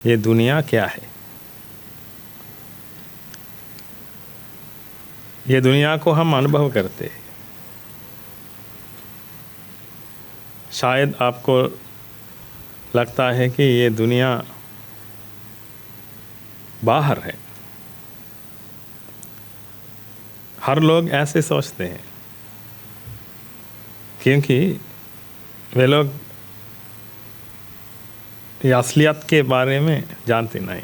ये दुनिया क्या है? ये दुनिया को हम अनुभव करते हैं। शायद आपको लगता है कि ये दुनिया बाहर है। हर लोग ऐसे सोचते हैं क्योंकि वे लोग ये असलियत के बारे में जानते नहीं।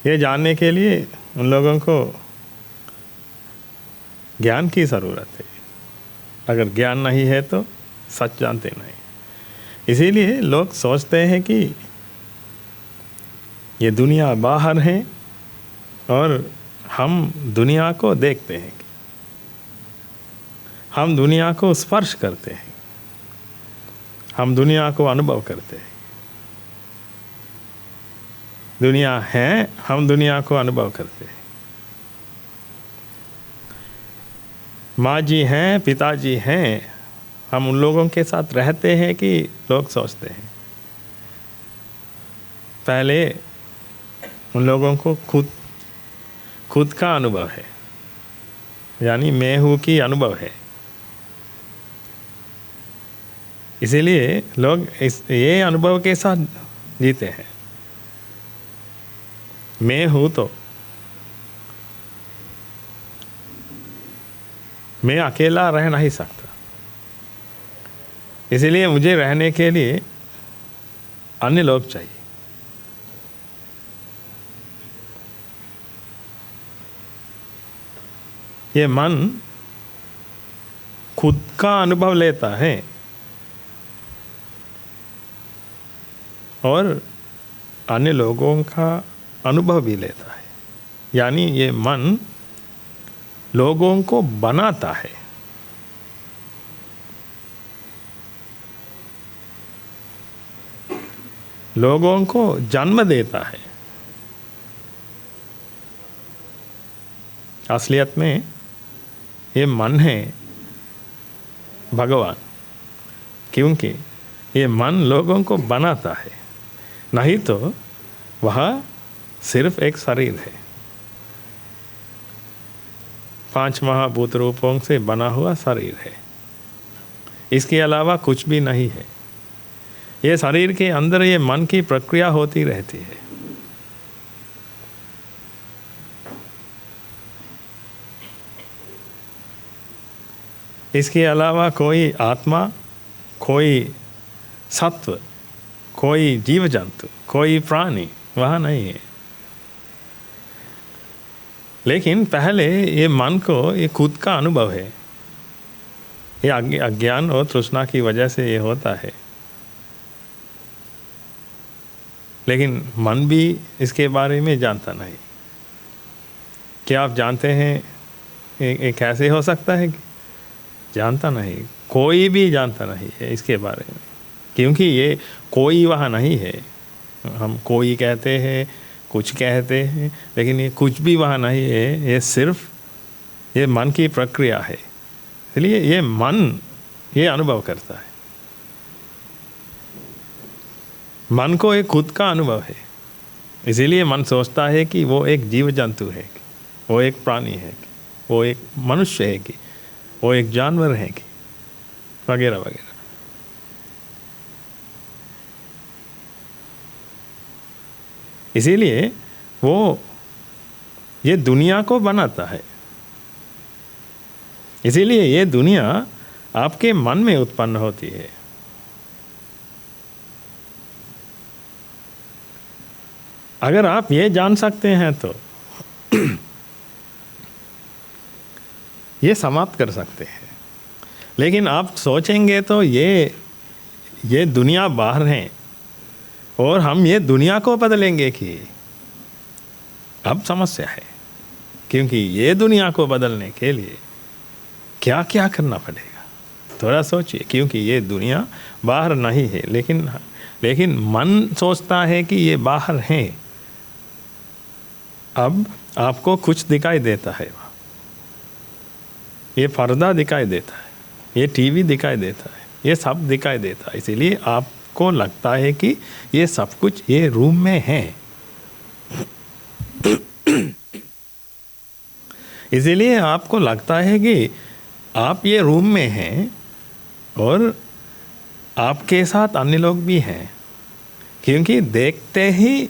ये जानने के लिए उन लोगों को ज्ञान की ज़रूरत है। अगर ज्ञान नहीं है तो सच जानते नहीं। इसीलिए लोग सोचते हैं कि ये दुनिया बाहर है और हम दुनिया को देखते हैं, हम दुनिया को स्पर्श करते हैं, हम दुनिया को अनुभव करते हैं। दुनिया है, हम दुनिया को अनुभव करते हैं। माँ जी हैं, पिताजी हैं, हम उन लोगों के साथ रहते हैं कि लोग सोचते हैं। पहले उन लोगों को खुद का अनुभव है, यानी मैं हूँ की अनुभव है। इसीलिए लोग ये अनुभव के साथ जीते हैं। मैं हूँ तो मैं अकेला रह नहीं सकता, इसीलिए मुझे रहने के लिए अन्य लोग चाहिए। ये मन खुद का अनुभव लेता है और अन्य लोगों का अनुभव भी लेता है, यानी ये मन लोगों को बनाता है। लोगों को जन्म देता है। असलियत में ये मन है भगवान, क्योंकि ये मन लोगों को बनाता है। नहीं तो वह सिर्फ एक शरीर है, 5 महाभूत रूपों से बना हुआ शरीर है। इसके अलावा कुछ भी नहीं है। ये शरीर के अंदर ये मन की प्रक्रिया होती रहती है। इसके अलावा कोई आत्मा, कोई सत्व, कोई जीव जंतु, कोई प्राणी वहाँ नहीं है। लेकिन पहले ये मन को ये खुद का अनुभव है। ये अज्ञान और तृष्णा की वजह से ये होता है। लेकिन मन भी इसके बारे में जानता नहीं। क्या आप जानते हैं ये कैसे हो सकता है? जानता नहीं, कोई भी जानता नहीं है इसके बारे में, क्योंकि ये कोई वहाँ नहीं है। हम कोई कहते हैं, कुछ कहते हैं, लेकिन ये कुछ भी वहाँ नहीं है। ये सिर्फ ये मन की प्रक्रिया है। इसलिए ये मन ये अनुभव करता है। मन को एक खुद का अनुभव है। इसीलिए मन सोचता है कि वो एक जीव जंतु है, वो एक प्राणी है, वो एक मनुष्य है, कि वो एक जानवर है, कि वगैरह वगैरह। इसीलिए वो ये दुनिया को बनाता है। इसीलिए ये दुनिया आपके मन में उत्पन्न होती है। अगर आप ये जान सकते हैं तो ये समाप्त कर सकते हैं। लेकिन आप सोचेंगे तो ये दुनिया बाहर है और हम ये दुनिया को बदलेंगे कि अब समस्या है, क्योंकि ये दुनिया को बदलने के लिए क्या क्या करना पड़ेगा। थोड़ा सोचिए, क्योंकि ये दुनिया बाहर नहीं है, लेकिन मन सोचता है कि ये बाहर है। अब आपको कुछ दिखाई देता है, ये पर्दा दिखाई देता है, ये टीवी दिखाई देता है, ये सब दिखाई देता है। इसीलिए आप आपको लगता है कि ये सब कुछ ये रूम में है। इसीलिए आपको लगता है कि आप ये रूम में हैं और आपके साथ अन्य लोग भी हैं, क्योंकि देखते ही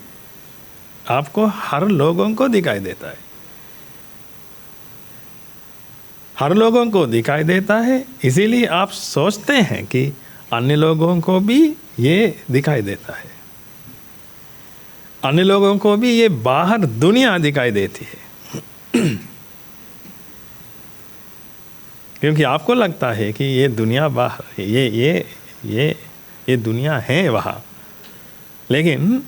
आपको हर लोगों को दिखाई देता है, हर लोगों को दिखाई देता है। इसीलिए आप सोचते हैं कि अन्य लोगों को भी ये दिखाई देता है, अन्य लोगों को भी ये बाहर दुनिया दिखाई देती है। क्योंकि आपको लगता है कि ये दुनिया बाहर, ये दुनिया है वहाँ, लेकिन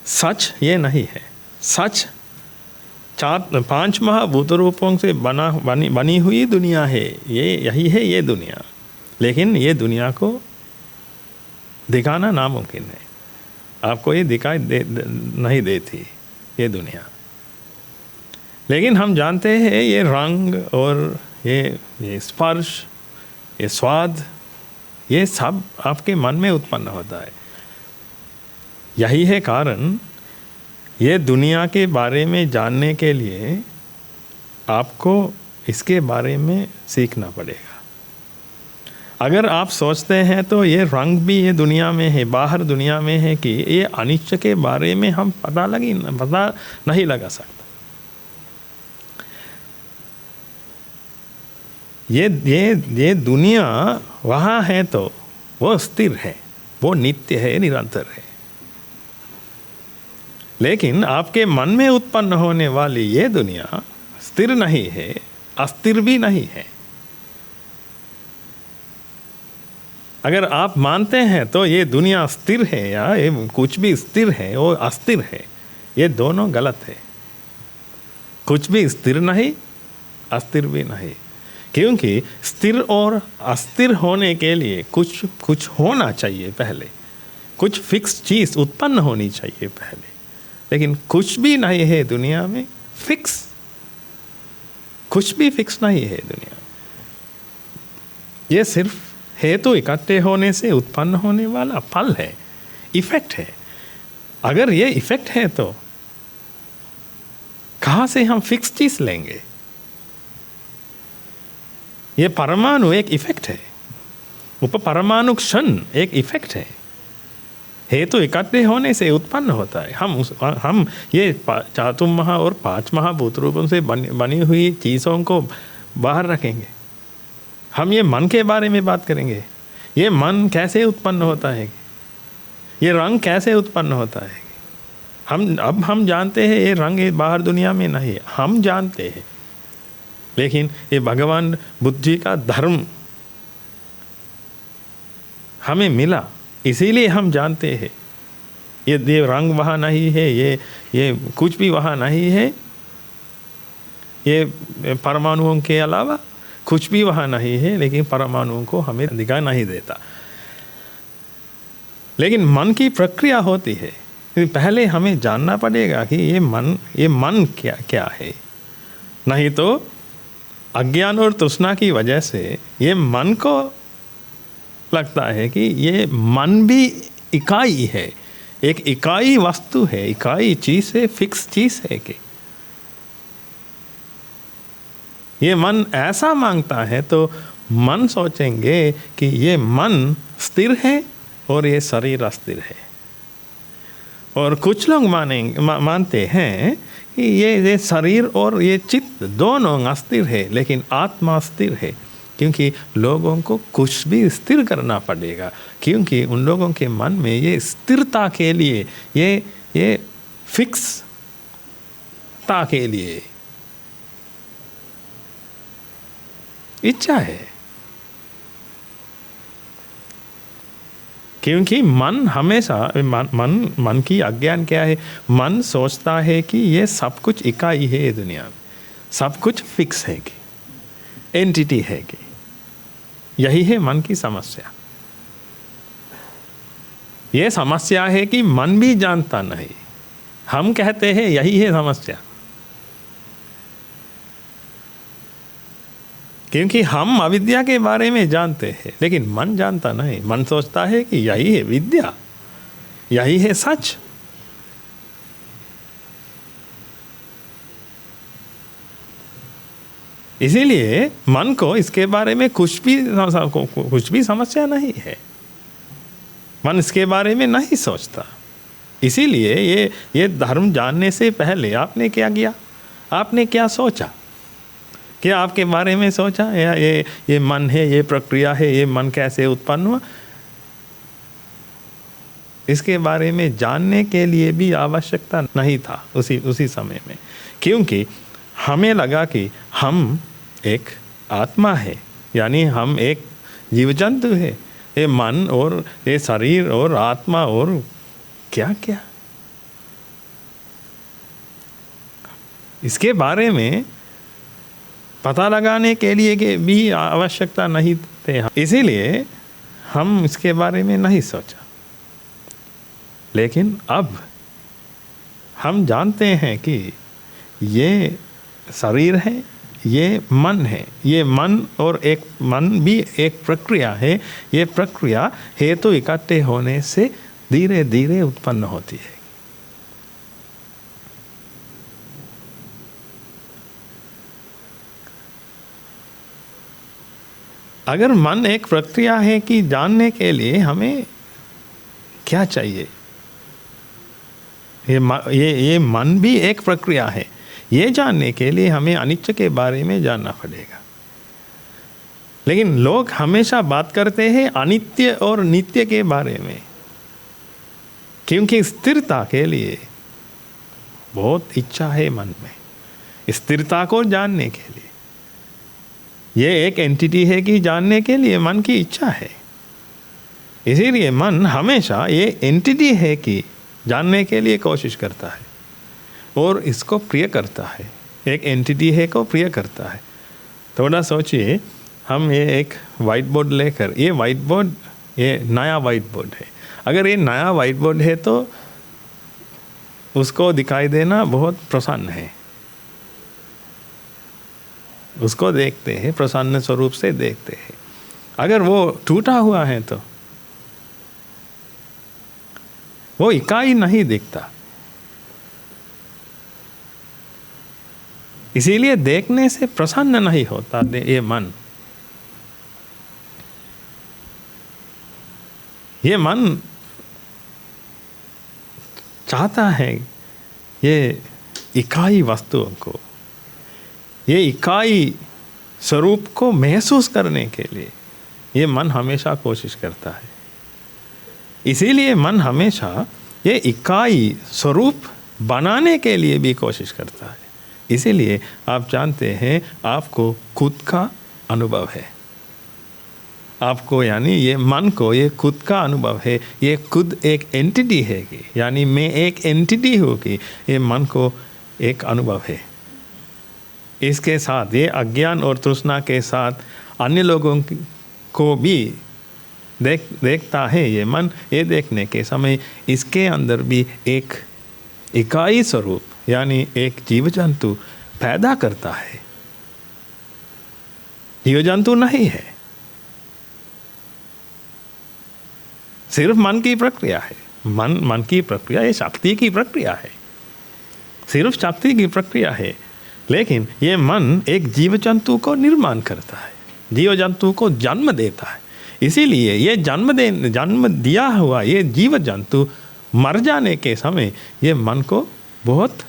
सच ये नहीं है। सच 4-5 महाभूत रूपों से बनी हुई दुनिया है, यही है ये दुनिया। लेकिन ये दुनिया को दिखाना नामुमकिन है, आपको ये दिखाई नहीं देती ये दुनिया। लेकिन हम जानते हैं ये रंग और ये स्पर्श, ये स्वाद, ये सब आपके मन में उत्पन्न होता है। यही है कारण, ये दुनिया के बारे में जानने के लिए आपको इसके बारे में सीखना पड़ेगा। अगर आप सोचते हैं तो ये रंग भी ये दुनिया में है, बाहर दुनिया में है, कि ये अनिश्चय के बारे में हम पता नहीं लगा सकता। ये दुनिया वहाँ है तो वो स्थिर है, वो नित्य है, निरंतर है। लेकिन आपके मन में उत्पन्न होने वाली ये दुनिया स्थिर नहीं है, अस्थिर भी नहीं है। अगर आप मानते हैं तो ये दुनिया स्थिर है या ये कुछ भी स्थिर है वो अस्थिर है, ये दोनों गलत है। कुछ भी स्थिर नहीं, अस्थिर भी नहीं, क्योंकि स्थिर और अस्थिर होने के लिए कुछ होना चाहिए पहले, कुछ फिक्स चीज़ उत्पन्न होनी चाहिए पहले। लेकिन कुछ भी नहीं है दुनिया में फिक्स, कुछ भी फिक्स नहीं है दुनिया। ये सिर्फ हेतु इकट्ठे होने से उत्पन्न होने वाला फल है, इफेक्ट है। अगर ये इफेक्ट है तो कहाँ से हम फिक्स चीज लेंगे? ये परमाणु एक इफेक्ट है, उप परमाणु क्षण एक इफेक्ट है। हेतु इकट्ठे होने से उत्पन्न होता है। हम ये चातुर्महा और 5 महाभूत रूपों से बनी हुई चीज़ों को बाहर रखेंगे। हम ये मन के बारे में बात करेंगे, ये मन कैसे उत्पन्न होता है, ये रंग कैसे उत्पन्न होता है। हम जानते हैं ये रंग ये बाहर दुनिया में नहीं है, हम जानते हैं। लेकिन ये भगवान बुद्ध जी का धर्म हमें मिला, इसीलिए हम जानते हैं ये रंग वहाँ नहीं है, ये कुछ भी वहाँ नहीं है, ये परमाणुओं के अलावा कुछ भी वहाँ नहीं है। लेकिन परमाणुओं को हमें दिखाई नहीं देता। लेकिन मन की प्रक्रिया होती है, पहले हमें जानना पड़ेगा कि ये मन क्या है। नहीं तो अज्ञान और तृष्णा की वजह से ये मन को लगता है कि ये मन भी इकाई है, एक इकाई वस्तु है, इकाई चीज है, फिक्स चीज है। कि ये मन ऐसा मांगता है तो मन सोचेंगे कि ये मन स्थिर है और ये शरीर अस्थिर है। और कुछ लोग मानते हैं कि ये शरीर और ये चित्त दोनों अस्थिर है, लेकिन आत्मा स्थिर है। क्योंकि लोगों को कुछ भी स्थिर करना पड़ेगा, क्योंकि उन लोगों के मन में ये स्थिरता के लिए, ये फिक्सता के लिए इच्छा है। क्योंकि मन हमेशा मन की अज्ञान क्या है, मन सोचता है कि ये सब कुछ इकाई है, दुनिया में सब कुछ फिक्स है, कि एंटिटी है। कि यही है मन की समस्या। ये समस्या है कि मन भी जानता नहीं। हम कहते हैं यही है समस्या, क्योंकि हम अविद्या के बारे में जानते हैं, लेकिन मन जानता नहीं। मन सोचता है कि यही है विद्या, यही है सच। इसीलिए मन को इसके बारे में कुछ भी समस्या नहीं है। मन इसके बारे में नहीं सोचता। इसीलिए ये धर्म जानने से पहले आपने क्या किया? आपने क्या सोचा? क्या आपके बारे में सोचा या ये मन है, ये प्रक्रिया है, ये मन कैसे उत्पन्न हुआ? इसके बारे में जानने के लिए भी आवश्यकता नहीं था उसी समय में, क्योंकि हमें लगा कि हम एक आत्मा है, यानी हम एक जीव जंतु है। ये मन और ये शरीर और आत्मा और क्या क्या, इसके बारे में पता लगाने के लिए कि भी आवश्यकता नहीं थे। इसीलिए हम इसके बारे में नहीं सोचा। लेकिन अब हम जानते हैं कि ये शरीर है, ये मन है, ये मन और एक मन भी एक प्रक्रिया है। ये प्रक्रिया हेतु इकट्ठे होने से धीरे धीरे उत्पन्न होती है। अगर मन एक प्रक्रिया है कि जानने के लिए हमें क्या चाहिए? ये मन भी एक प्रक्रिया है। ये जानने के लिए हमें अनित्य के बारे में जानना पड़ेगा। लेकिन लोग हमेशा बात करते हैं अनित्य और नित्य के बारे में, क्योंकि स्थिरता के लिए बहुत इच्छा है मन में, स्थिरता को जानने के लिए। ये एक एंटिटी है कि जानने के लिए मन की इच्छा है। इसीलिए मन हमेशा ये एंटिटी है कि जानने के लिए कोशिश करता है और इसको प्रिय करता है। एक एंटिटी है को प्रिय करता है। थोड़ा सोचिए, हम ये एक वाइट बोर्ड लेकर, ये वाइट बोर्ड, ये नया वाइट बोर्ड है। अगर ये नया वाइट बोर्ड है तो उसको दिखाई देना बहुत प्रसन्न है। उसको देखते हैं, प्रसन्न स्वरूप से देखते हैं। अगर वो टूटा हुआ है तो वो इकाई नहीं दिखता। इसीलिए देखने से प्रसन्न नहीं होता ये मन। ये मन चाहता है ये इकाई वस्तुओं को, ये इकाई स्वरूप को महसूस करने के लिए ये मन हमेशा कोशिश करता है। इसीलिए मन हमेशा ये इकाई स्वरूप बनाने के लिए भी कोशिश करता है। इसीलिए आप जानते हैं, आपको खुद का अनुभव है। आपको यानी ये मन को ये खुद का अनुभव है। ये खुद एक एंटिटी है कि यानी मैं एक एंटिटी हूँ कि ये मन को एक अनुभव है। इसके साथ ये अज्ञान और तृष्णा के साथ अन्य लोगों को भी देखता है ये मन। ये देखने के समय इसके अंदर भी एक इकाई स्वरूप यानी एक जीव जंतु पैदा करता है। जीव जंतु नहीं है, सिर्फ मन की प्रक्रिया है। मन की प्रक्रिया ये शक्ति की प्रक्रिया है, सिर्फ शक्ति की प्रक्रिया है। लेकिन ये मन एक जीव जंतु को निर्माण करता है, जीव जंतु को जन्म देता है। इसीलिए ये जन्म दिया हुआ ये जीव जंतु मर जाने के समय ये मन को बहुत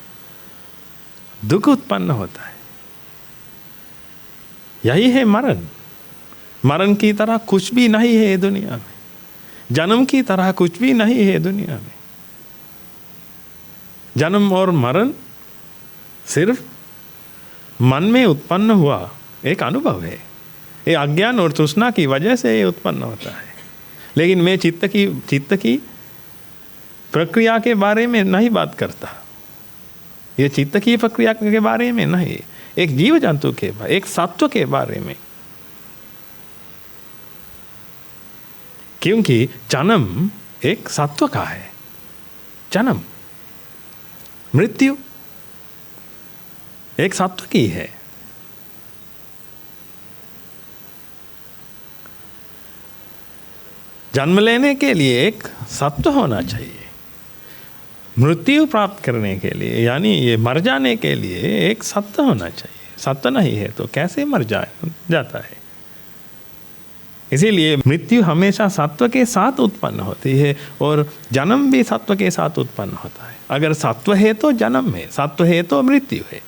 दुख उत्पन्न होता है। यही है मरण। मरण की तरह कुछ भी नहीं है दुनिया में, जन्म की तरह कुछ भी नहीं है दुनिया में। जन्म और मरण सिर्फ मन में उत्पन्न हुआ एक अनुभव है। ये अज्ञान और तृष्णा की वजह से ये उत्पन्न होता है। लेकिन मैं चित्त की प्रक्रिया के बारे में नहीं बात करता। ये चित्त की प्रक्रिया के बारे में नहीं, एक जीव जंतु के बारे, एक सत्व के बारे में। क्योंकि जन्म एक सत्व का है, जन्म मृत्यु एक सत्व की है। जन्म लेने के लिए एक सत्व होना चाहिए। मृत्यु प्राप्त करने के लिए, यानी ये मर जाने के लिए एक सत्य होना चाहिए। सत्य नहीं है तो कैसे मर जाता है। इसीलिए मृत्यु हमेशा सत्व के साथ उत्पन्न होती है और जन्म भी सत्व के साथ उत्पन्न होता है। अगर सत्व है तो जन्म है, सत्व है तो मृत्यु है,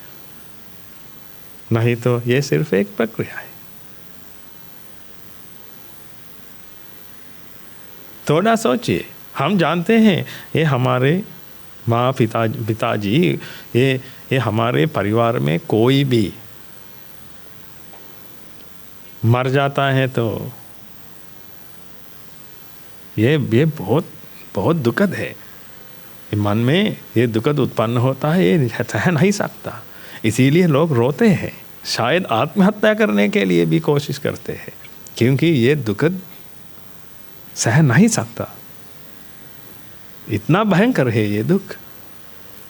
नहीं तो ये सिर्फ एक प्रक्रिया है। थोड़ा सोचिए, हम जानते हैं ये हमारे माँ पिताजी, ये हमारे परिवार में कोई भी मर जाता है तो ये बहुत बहुत दुखद है। मन में ये दुखद उत्पन्न होता है, ये सह नहीं सकता, इसीलिए लोग रोते हैं, शायद आत्महत्या करने के लिए भी कोशिश करते हैं, क्योंकि ये दुखद सह नहीं सकता, इतना भयंकर है ये दुख।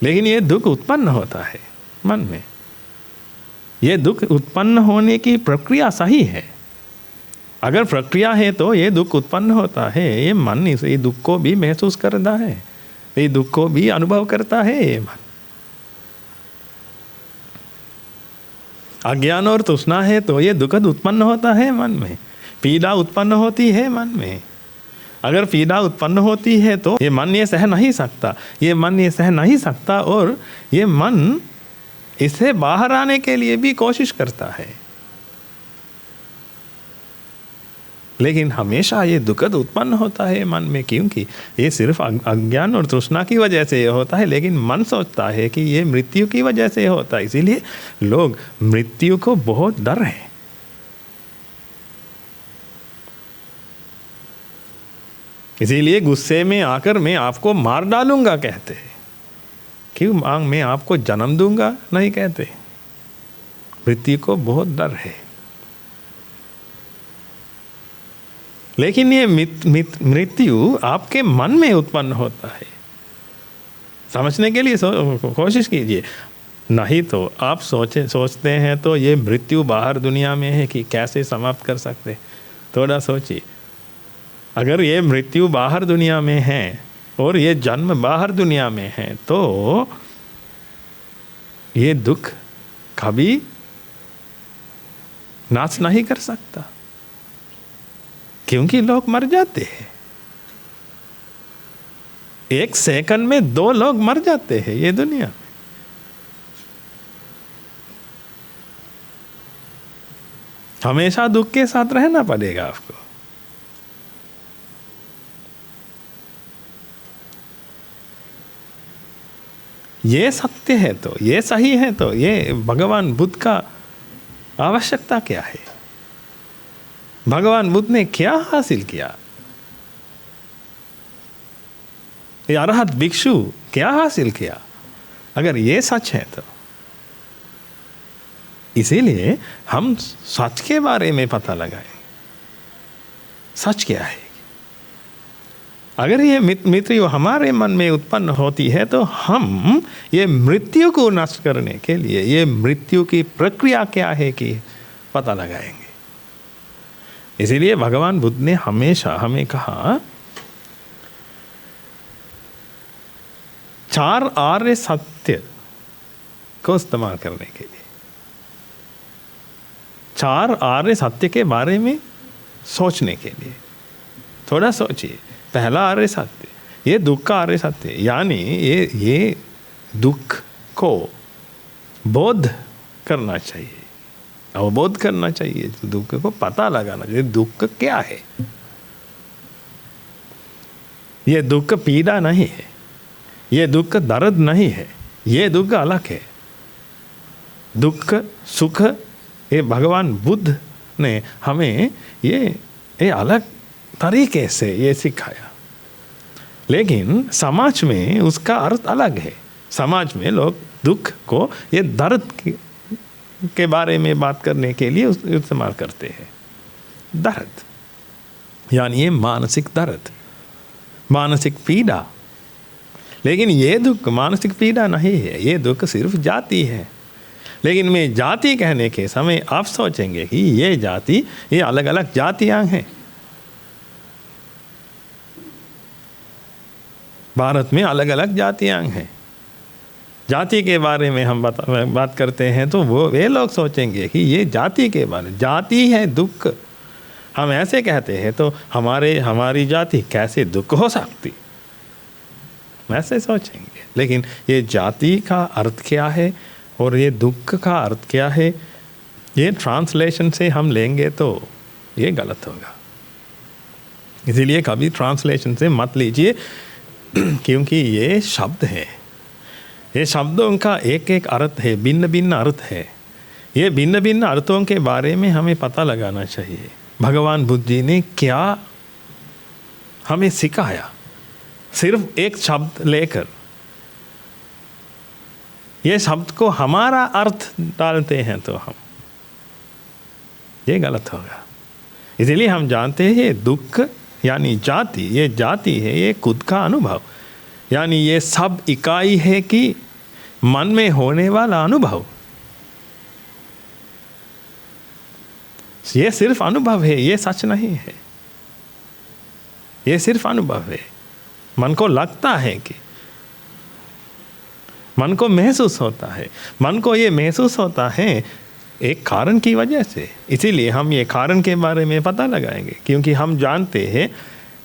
लेकिन ये दुख उत्पन्न होता है मन में। ये दुख उत्पन्न होने की प्रक्रिया सही है। अगर प्रक्रिया है तो ये दुख उत्पन्न होता है। ये मन इस दुख को भी महसूस करता है, ये दुख को भी अनुभव करता है। ये मन अज्ञान और तृष्णा है तो ये दुखद उत्पन्न होता है मन में, पीड़ा उत्पन्न होती है मन में। अगर पीड़ा उत्पन्न होती है तो ये मन ये सह नहीं सकता, ये मन ये सह नहीं सकता और ये मन इससे बाहर आने के लिए भी कोशिश करता है। लेकिन हमेशा ये दुखद उत्पन्न होता है मन में, क्योंकि ये सिर्फ अज्ञान और तृष्णा की वजह से ये होता है। लेकिन मन सोचता है कि ये मृत्यु की वजह से होता है, इसीलिए लोग मृत्यु को बहुत डर है। इसीलिए गुस्से में आकर मैं आपको मार डालूंगा कहते हैं, क्यों मैं आपको जन्म दूंगा नहीं कहते। मृत्यु को बहुत डर है। लेकिन ये मृत्यु आपके मन में उत्पन्न होता है। समझने के लिए कोशिश कीजिए, नहीं तो आप सोचते हैं तो ये मृत्यु बाहर दुनिया में है कि कैसे समाप्त कर सकते। थोड़ा सोचिए, अगर ये मृत्यु बाहर दुनिया में है और ये जन्म बाहर दुनिया में है तो ये दुख कभी नाश नहीं कर सकता, क्योंकि लोग मर जाते हैं। एक सेकंड में 2 लोग मर जाते हैं ये दुनिया में। हमेशा दुख के साथ रहना पड़ेगा आपको। ये सत्य है तो, ये सही है तो ये भगवान बुद्ध का आवश्यकता क्या है? भगवान बुद्ध ने क्या हासिल किया? ये अरहत भिक्षु क्या हासिल किया? अगर ये सच है तो इसीलिए हम सच के बारे में पता लगाएं। सच क्या है? अगर ये मृत्यु हमारे मन में उत्पन्न होती है तो हम ये मृत्यु को नष्ट करने के लिए ये मृत्यु की प्रक्रिया क्या है कि पता लगाएंगे। इसीलिए भगवान बुद्ध ने हमेशा हमें कहा 4 आर्य सत्य को इस्तेमाल करने के लिए। 4 आर्य सत्य के बारे में सोचने के लिए थोड़ा सोचिए। पहला आर्य सत्य, ये दुख का आर्य सत्य, यानी ये दुख को बोध करना चाहिए, अवबोध करना चाहिए, दुख को पता लगाना चाहिए। दुख क्या है? ये दुख पीड़ा नहीं है, ये दुख दर्द नहीं है, ये दुख अलग है। दुख सुख ये भगवान बुद्ध ने हमें ये अलग तरीके से ये सिखाया। लेकिन समाज में उसका अर्थ अलग है। समाज में लोग दुख को ये दर्द के बारे में बात करने के लिए इस्तेमाल करते हैं। दर्द यानी ये मानसिक दर्द, मानसिक पीड़ा। लेकिन ये दुख मानसिक पीड़ा नहीं है, ये दुख सिर्फ जाति है। लेकिन मैं जाति कहने के समय आप सोचेंगे कि ये जाति, ये अलग अलग जातियां हैं। भारत में अलग अलग जातियाँ हैं। जाति के बारे में हम बात करते हैं तो वे लोग सोचेंगे कि ये जाति के बारे, जाति है दुख। हम ऐसे कहते हैं तो हमारी जाति कैसे दुख हो सकती, ऐसे सोचेंगे। लेकिन ये जाति का अर्थ क्या है और ये दुख का अर्थ क्या है, ये ट्रांसलेशन से हम लेंगे तो ये गलत होगा। इसीलिए कभी ट्रांसलेशन से मत लीजिए, क्योंकि ये शब्द है, ये शब्दों का एक एक अर्थ है, भिन्न भिन्न अर्थ है। ये भिन्न भिन्न अर्थों के बारे में हमें पता लगाना चाहिए। भगवान बुद्ध जी ने क्या हमें सिखाया, सिर्फ एक शब्द लेकर ये शब्द को हमारा अर्थ डालते हैं तो हम, ये गलत होगा। इसलिए हम जानते हैं ये दुख यानी जाति, ये जाति है, ये खुद का अनुभव, यानी ये सब इकाई है कि मन में होने वाला अनुभव। ये सिर्फ अनुभव है, ये सच नहीं है, ये सिर्फ अनुभव है। मन को लगता है कि, मन को महसूस होता है, मन को ये महसूस होता है एक कारण की वजह से। इसीलिए हम ये कारण के बारे में पता लगाएंगे, क्योंकि हम जानते हैं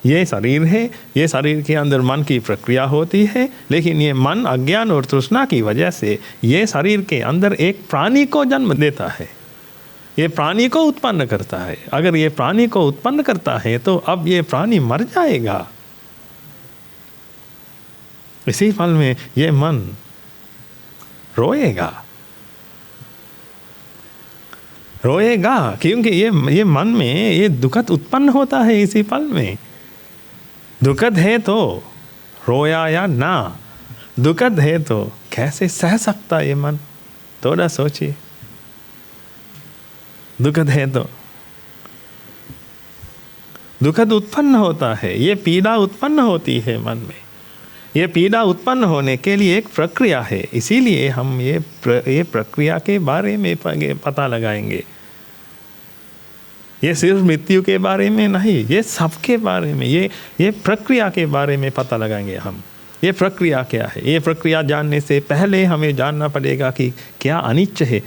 ये शरीर है, ये शरीर के अंदर मन की प्रक्रिया होती है, लेकिन ये मन अज्ञान और तृष्णा की वजह से ये शरीर के अंदर एक प्राणी को जन्म देता है, ये प्राणी को उत्पन्न करता है। अगर ये प्राणी को उत्पन्न करता है तो अब ये प्राणी मर जाएगा। इसी पल में ये मन रोएगा, रोएगा, क्योंकि ये मन में ये दुखद उत्पन्न होता है। इसी पल में दुखद है तो रोया या ना, दुखद है तो कैसे सह सकता ये मन, थोड़ा सोचिए। दुखद है तो दुखद उत्पन्न होता है, ये पीड़ा उत्पन्न होती है मन में। ये पीड़ा उत्पन्न होने के लिए एक प्रक्रिया है, इसीलिए हम ये प्रक्रिया के बारे में पता लगाएंगे। ये सिर्फ मृत्यु के बारे में नहीं, ये सबके बारे में, ये प्रक्रिया के बारे में पता लगाएंगे हम। ये प्रक्रिया क्या है, ये प्रक्रिया जानने से पहले हमें जानना पड़ेगा कि क्या अनिच्च है,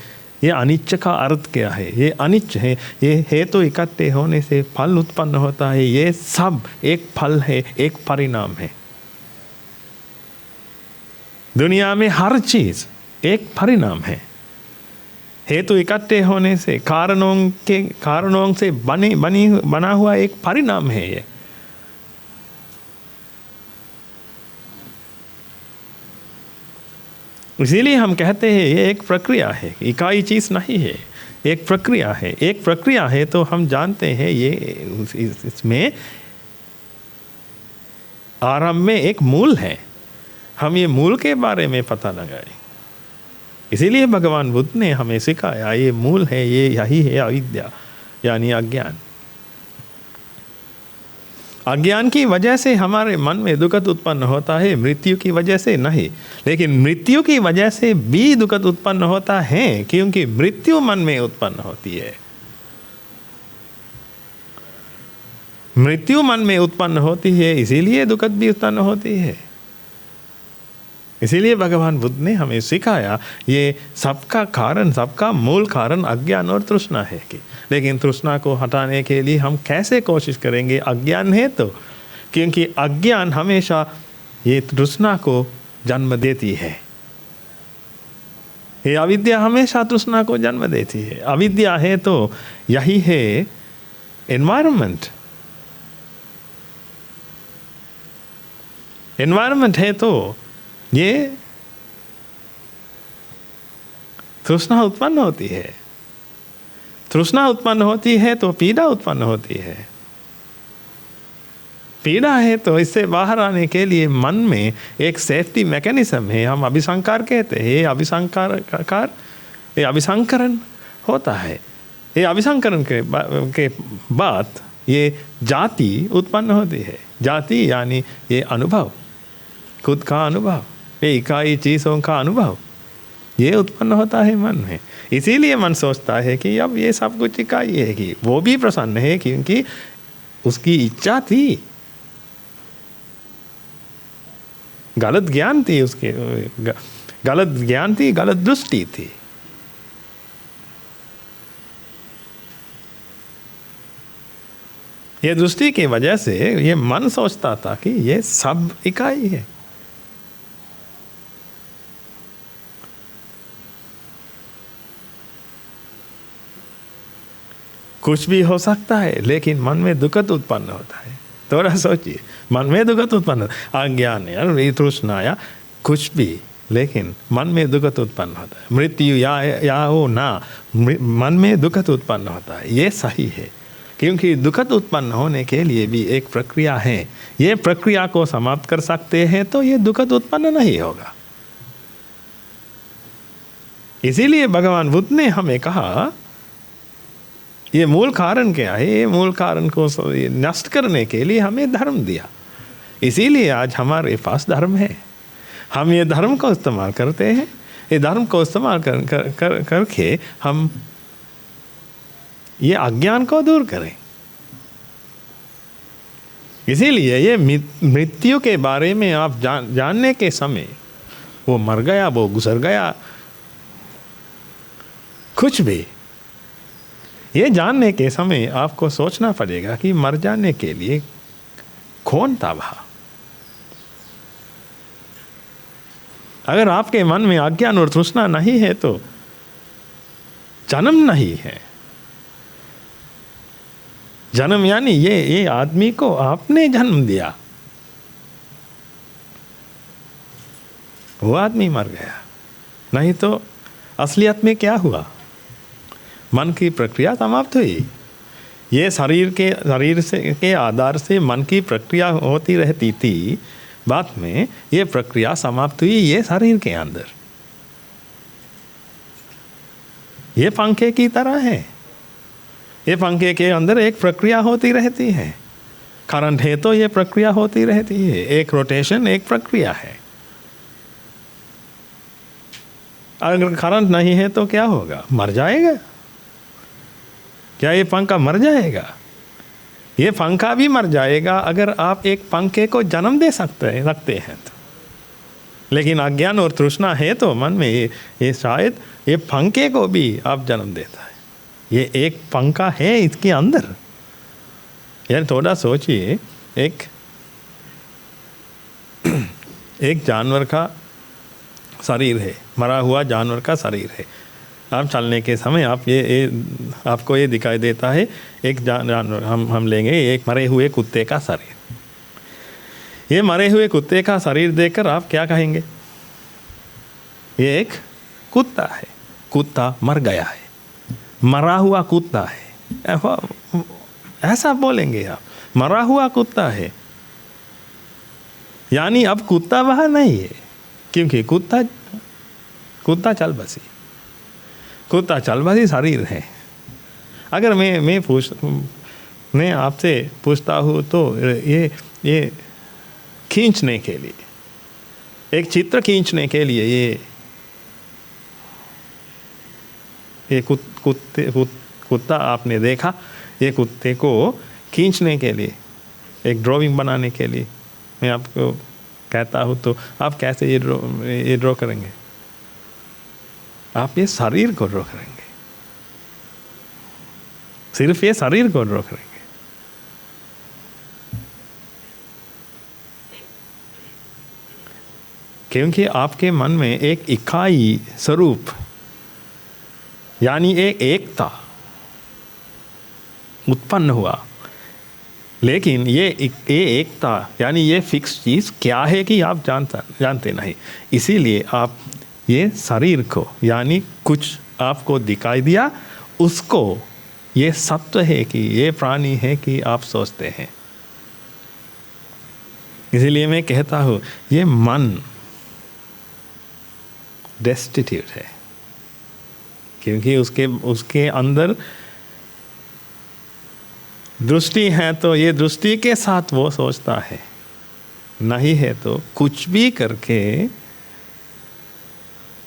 ये अनिच्च का अर्थ क्या है। ये अनिच्च है, ये है तो इकट्ठे होने से फल उत्पन्न होता है, ये सब एक फल है, एक परिणाम है। दुनिया में हर चीज एक परिणाम है, हेतु इकट्ठे होने से कारणों से बना हुआ एक परिणाम है ये। इसीलिए हम कहते हैं ये एक प्रक्रिया है, इकाई चीज नहीं है, एक प्रक्रिया है। एक प्रक्रिया है तो हम जानते हैं ये इसमें आरंभ में एक मूल है, हम ये मूल के बारे में पता लगाएं। इसीलिए भगवान बुद्ध ने हमें सिखाया ये मूल है, ये यही है अविद्या यानी अज्ञान। अज्ञान की वजह से हमारे मन में दुखद उत्पन्न होता है, मृत्यु की वजह से नहीं। लेकिन मृत्यु की वजह से भी दुखद उत्पन्न होता है, क्योंकि मृत्यु मन में उत्पन्न होती है। मृत्यु मन में उत्पन्न होती है, इसीलिए दुखद भी उत्पन्न होती है। इसीलिए भगवान बुद्ध ने हमें सिखाया ये सबका कारण, सबका मूल कारण अज्ञान और तृष्णा है कि, लेकिन तृष्णा को हटाने के लिए हम कैसे कोशिश करेंगे, अज्ञान है तो, क्योंकि अज्ञान हमेशा ये तृष्णा को जन्म देती है। ये अविद्या हमेशा तृष्णा को जन्म देती है। अविद्या है तो यही है एनवायरनमेंट, एनवायरनमेंट है तो ये तृष्णा उत्पन्न होती है। तृष्णा उत्पन्न होती है तो पीड़ा उत्पन्न होती है। पीड़ा है तो इससे बाहर आने के लिए मन में एक सेफ्टी मैकेनिज्म है, हम अभिसंकार कहते हैं। ये अभिसंकरण होता है। ये अभिसंकरण के बाद ये जाति उत्पन्न होती है। जाति यानी ये अनुभव, खुद का अनुभव, ये इकाई चीज़ों का अनुभव, ये उत्पन्न होता है मन में। इसीलिए मन सोचता है कि अब ये सब कुछ इकाई है, कि वो भी प्रसन्न है क्योंकि उसकी इच्छा थी। गलत ज्ञान थी उसके, गलत ज्ञान थी, गलत दृष्टि थी। ये दृष्टि की वजह से ये मन सोचता था कि ये सब इकाई है। कुछ भी हो सकता है, लेकिन मन में दुखद उत्पन्न होता है। थोड़ा सोचिए, मन में दुखद उत्पन्न, अज्ञान या तृष्णा या कुछ भी, लेकिन मन में दुखद उत्पन्न होता है। मृत्यु या हो ना, मन में दुखद उत्पन्न होता है। ये सही है, क्योंकि दुखद उत्पन्न होने के लिए भी एक प्रक्रिया है। ये प्रक्रिया को समाप्त कर सकते हैं तो ये दुखद उत्पन्न नहीं होगा। इसीलिए भगवान बुद्ध ने हमें कहा, ये मूल कारण क्या है, ये मूल कारण को नष्ट करने के लिए हमें धर्म दिया। इसीलिए आज हमारे पास धर्म है। हम ये धर्म को इस्तेमाल करते हैं। ये धर्म को इस्तेमाल करके हम ये अज्ञान को दूर करें। इसीलिए ये मृत्यु के बारे में आप जानने के समय, वो मर गया, वो गुजर गया, कुछ भी, ये जानने के समय आपको सोचना पड़ेगा कि मर जाने के लिए कौन था वहाँ। अगर आपके मन में अज्ञान और तृष्णा नहीं है तो जन्म नहीं है। जन्म यानी ये आदमी को आपने जन्म दिया, वो आदमी मर गया। नहीं तो असलियत में क्या हुआ, मन की प्रक्रिया समाप्त हुई। ये शरीर के आधार से मन की प्रक्रिया होती रहती थी। बाद में ये प्रक्रिया समाप्त हुई ये शरीर के अंदर। ये पंखे की तरह है। ये पंखे के अंदर एक प्रक्रिया होती रहती है। करंट है तो ये प्रक्रिया होती रहती है। एक रोटेशन एक प्रक्रिया है। अगर करंट नहीं है तो क्या होगा, मर जाएगा। क्या ये पंखा मर जाएगा? ये पंखा भी मर जाएगा अगर आप एक पंखे को जन्म दे रखते हैं तो। लेकिन अज्ञान और तृष्णा है तो मन में ये शायद ये पंखे को भी आप जन्म देता है। ये एक पंखा है इसके अंदर। यार थोड़ा सोचिए, एक जानवर का शरीर है, मरा हुआ जानवर का शरीर है। आप चलने के समय आपको ये दिखाई देता है एक जानवर। हम लेंगे एक मरे हुए कुत्ते का शरीर। ये मरे हुए कुत्ते का शरीर देखकर आप क्या कहेंगे? ये एक कुत्ता है, कुत्ता मर गया है, मरा हुआ कुत्ता है, ऐसा बोलेंगे आप। मरा हुआ कुत्ता है यानी अब कुत्ता वहाँ नहीं है, क्योंकि कुत्ता चल बसी, कुत्ता चल बसी शरीर है। अगर मैं आपसे पूछता हूँ तो ये खींचने के लिए, एक चित्र खींचने के लिए ये कुत्ता आपने देखा, ये कुत्ते को खींचने के लिए, एक ड्राइंग बनाने के लिए मैं आपको कहता हूँ तो आप कैसे ये ड्रॉ करेंगे? आप ये शरीर को ड्रॉ करेंगे, सिर्फ ये शरीर को ड्रॉ करेंगे। क्योंकि आपके मन में एक इकाई स्वरूप यानी एक एकता उत्पन्न हुआ। लेकिन ये एकता यानी ये फिक्स चीज़ क्या है कि आप जानते नहीं। इसीलिए आप ये शरीर को यानी कुछ आपको दिखाई दिया, उसको ये सत्य है कि ये प्राणी है कि आप सोचते हैं। इसीलिए मैं कहता हूँ ये मन डेस्टिट्यूट है, क्योंकि उसके अंदर दृष्टि है तो ये दृष्टि के साथ वो सोचता है, नहीं है तो कुछ भी करके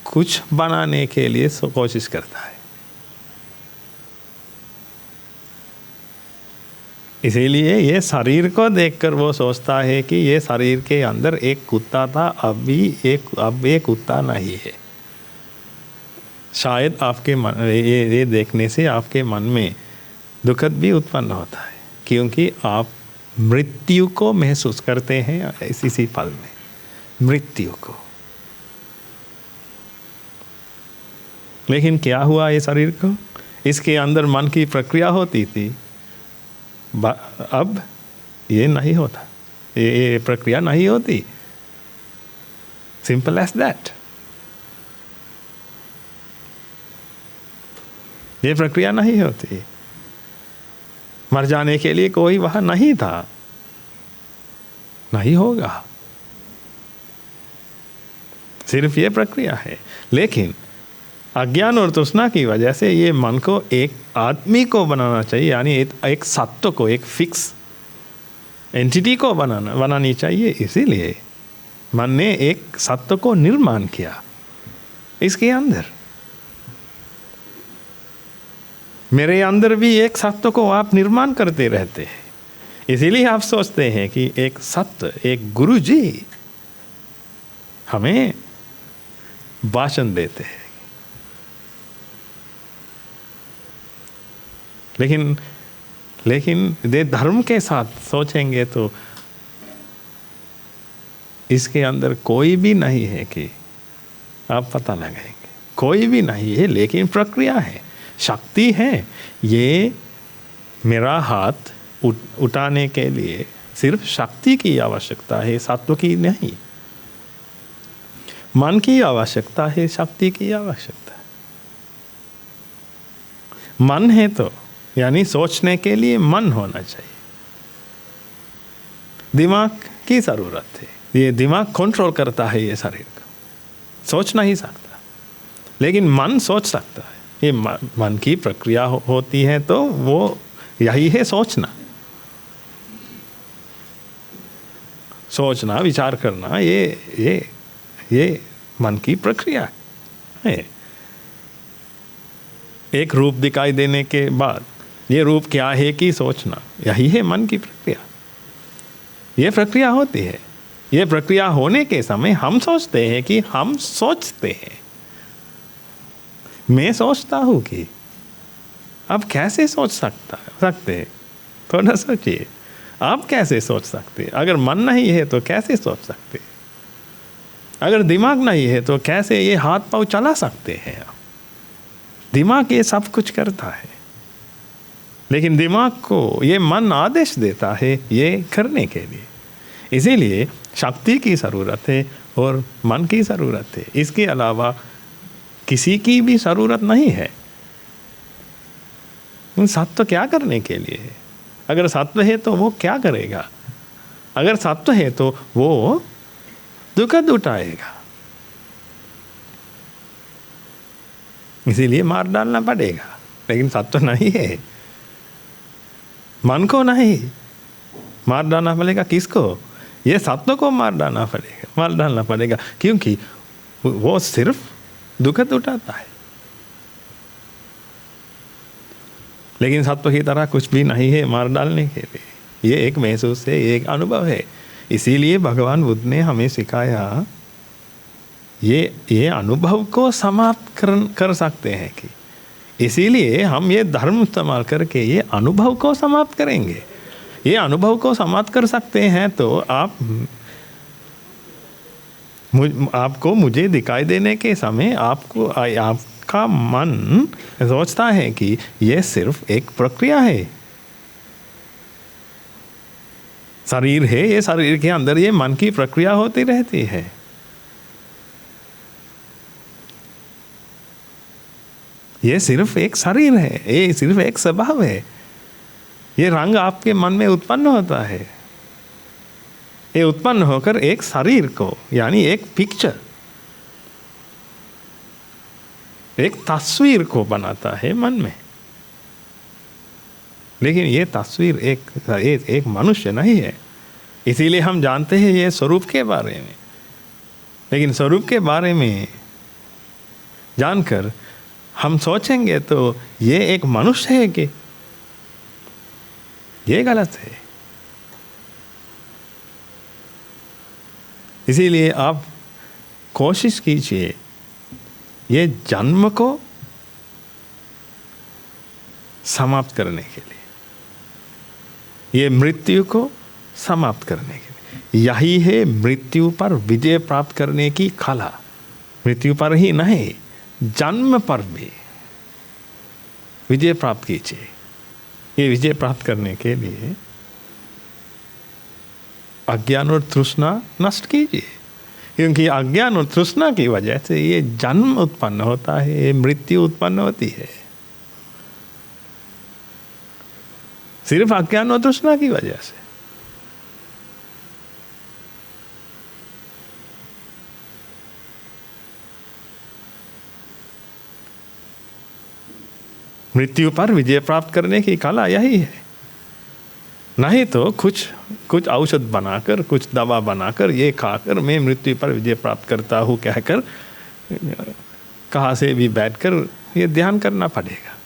कुछ बनाने के लिए कोशिश करता है। इसीलिए ये शरीर को देखकर वो सोचता है कि ये शरीर के अंदर एक कुत्ता था, अब ये कुत्ता नहीं है। शायद आपके मन ये देखने से आपके मन में दुखद भी उत्पन्न होता है, क्योंकि आप मृत्यु को महसूस करते हैं इसी पल में, मृत्यु को। लेकिन क्या हुआ ये शरीर को? इसके अंदर मन की प्रक्रिया होती थी, अब ये नहीं होता, ये प्रक्रिया नहीं होती। Simple as that. ये प्रक्रिया नहीं होती। मर जाने के लिए कोई वहां नहीं था, नहीं होगा। सिर्फ ये प्रक्रिया है। लेकिन अज्ञान और तृष्णा की वजह से ये मन को एक आदमी को बनाना चाहिए, यानी एक सत्व को, एक फिक्स एंटिटी को बनानी चाहिए। इसीलिए मन ने एक सत्व को निर्माण किया इसके अंदर। मेरे अंदर भी एक सत्व को आप निर्माण करते रहते हैं। इसीलिए आप सोचते हैं कि एक सत्व, एक गुरु जी हमें भाषण देते हैं। लेकिन ये धर्म के साथ सोचेंगे तो इसके अंदर कोई भी नहीं है कि आप पता लगाएंगे, कोई भी नहीं है। लेकिन प्रक्रिया है, शक्ति है। ये मेरा हाथ उठाने के लिए सिर्फ शक्ति की आवश्यकता है, सत्व की नहीं। मन की आवश्यकता है, शक्ति की आवश्यकता है। मन है तो यानी सोचने के लिए मन होना चाहिए। दिमाग की जरूरत है, ये दिमाग कंट्रोल करता है ये शरीर को, सोच नहीं सकता। लेकिन मन सोच सकता है। ये मन की प्रक्रिया होती है तो वो यही है सोचना, सोचना, विचार करना। ये मन की प्रक्रिया है। एक रूप दिखाई देने के बाद ये रूप क्या है कि सोचना, यही है मन की प्रक्रिया। ये प्रक्रिया होती है। ये प्रक्रिया होने के समय हम सोचते हैं कि हम सोचते हैं। मैं सोचता हूँ कि अब कैसे सोच सकते हैं? थोड़ा सोचिए, आप कैसे सोच सकते हैं? अगर मन नहीं है तो कैसे सोच सकते हैं? अगर दिमाग नहीं है तो कैसे ये हाथ पाँव चला सकते हैं? दिमाग ये सब कुछ करता है, लेकिन दिमाग को ये मन आदेश देता है ये करने के लिए। इसीलिए शक्ति की ज़रूरत है और मन की ज़रूरत है। इसके अलावा किसी की भी ज़रूरत नहीं है। सत्व क्या करने के लिए है? अगर सत्व है तो वो क्या करेगा? अगर सत्व है तो वो दुखद उठाएगा। इसीलिए मार डालना पड़ेगा। लेकिन सत्व नहीं है, मन को नहीं मार डालना पड़ेगा। किसको? ये सत्व को मार डालना पड़ेगा, क्योंकि वो सिर्फ दुखद उठाता है। लेकिन सत्व की तरह कुछ भी नहीं है मार डालने के लिए। ये एक महसूस है, ये एक अनुभव है। इसीलिए भगवान बुद्ध ने हमें सिखाया ये अनुभव को समाप्त कर सकते हैं कि इसीलिए हम ये धर्म इस्तेमाल करके ये अनुभव को समाप्त करेंगे। ये अनुभव को समाप्त कर सकते हैं तो आपको मुझे दिखाई देने के समय आपका मन सोचता है कि ये सिर्फ एक प्रक्रिया है। शरीर है, ये शरीर के अंदर ये मन की प्रक्रिया होती रहती है। ये सिर्फ एक शरीर है, ये सिर्फ एक स्वभाव है। ये रंग आपके मन में उत्पन्न होता है, ये उत्पन्न होकर एक शरीर को यानी एक पिक्चर, एक तस्वीर को बनाता है मन में। लेकिन ये तस्वीर एक मनुष्य नहीं है। इसीलिए हम जानते हैं ये स्वरूप के बारे में। लेकिन स्वरूप के बारे में जानकर हम सोचेंगे तो ये एक मनुष्य है कि ये गलत है। इसीलिए आप कोशिश कीजिए ये जन्म को समाप्त करने के लिए, ये मृत्यु को समाप्त करने के लिए। यही है मृत्यु पर विजय प्राप्त करने की कला। मृत्यु पर ही नहीं, जन्म पर भी विजय प्राप्त कीजिए। ये विजय प्राप्त करने के लिए अज्ञान और तृष्णा नष्ट कीजिए, क्योंकि अज्ञान और तृष्णा की वजह से ये जन्म उत्पन्न होता है, ये मृत्यु उत्पन्न होती है, सिर्फ अज्ञान और तृष्णा की वजह से। मृत्यु पर विजय प्राप्त करने की कला यही है। नहीं तो कुछ औषध बनाकर, कुछ दवा बनाकर, ये खाकर मैं मृत्यु पर विजय प्राप्त करता हूँ कहकर कहाँ से भी बैठकर ये ध्यान करना पड़ेगा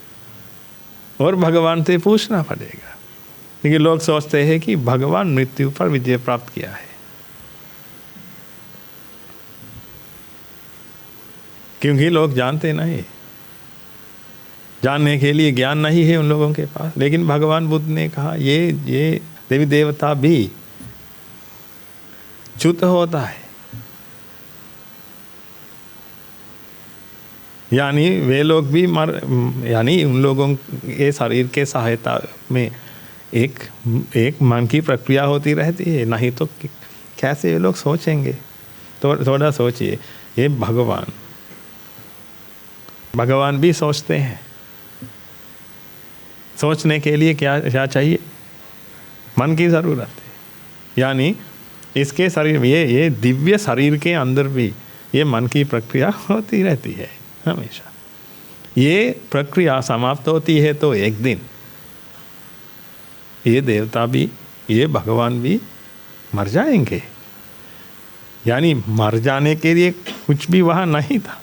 और भगवान से पूछना पड़ेगा। क्योंकि लोग सोचते हैं कि भगवान मृत्यु पर विजय प्राप्त किया है, क्योंकि लोग जानते नहीं, जानने के लिए ज्ञान नहीं है उन लोगों के पास। लेकिन भगवान बुद्ध ने कहा ये देवी देवता भी च्युत होता है, यानी वे लोग भी यानी उन लोगों के शरीर के सहायता में एक मन की प्रक्रिया होती रहती है। नहीं तो कैसे ये लोग सोचेंगे? तो थोड़ा सोचिए, ये भगवान भी सोचते हैं। सोचने के लिए क्या चाहिए? मन की ज़रूरत है। यानी इसके शरीर में, ये दिव्य शरीर के अंदर भी ये मन की प्रक्रिया होती रहती है हमेशा। ये प्रक्रिया समाप्त होती है तो एक दिन ये देवता भी, ये भगवान भी मर जाएंगे। यानी मर जाने के लिए कुछ भी वहाँ नहीं था,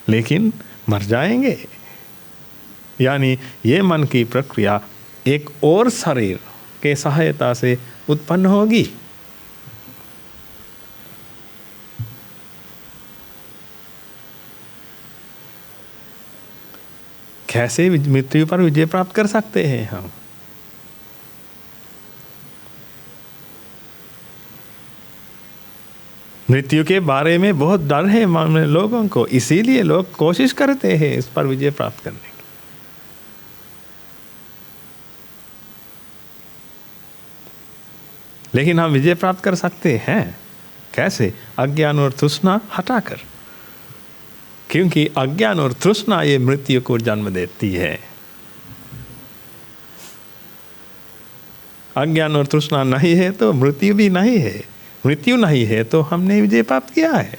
लेकिन मर जाएंगे। यानी ये मन की प्रक्रिया एक और शरीर के सहायता से उत्पन्न होगी। कैसे मृत्यु पर विजय प्राप्त कर सकते हैं हम? मृत्यु के बारे में बहुत डर है लोगों को, इसीलिए लोग कोशिश करते हैं इस पर विजय प्राप्त करने की। लेकिन हम विजय प्राप्त कर सकते हैं कैसे? अज्ञान और तृष्णा हटाकर, क्योंकि अज्ञान और तृष्णा ये मृत्यु को जन्म देती है। अज्ञान और तृष्णा नहीं है तो मृत्यु भी नहीं है, मृत्यु नहीं है तो हमने विजय प्राप्त किया है।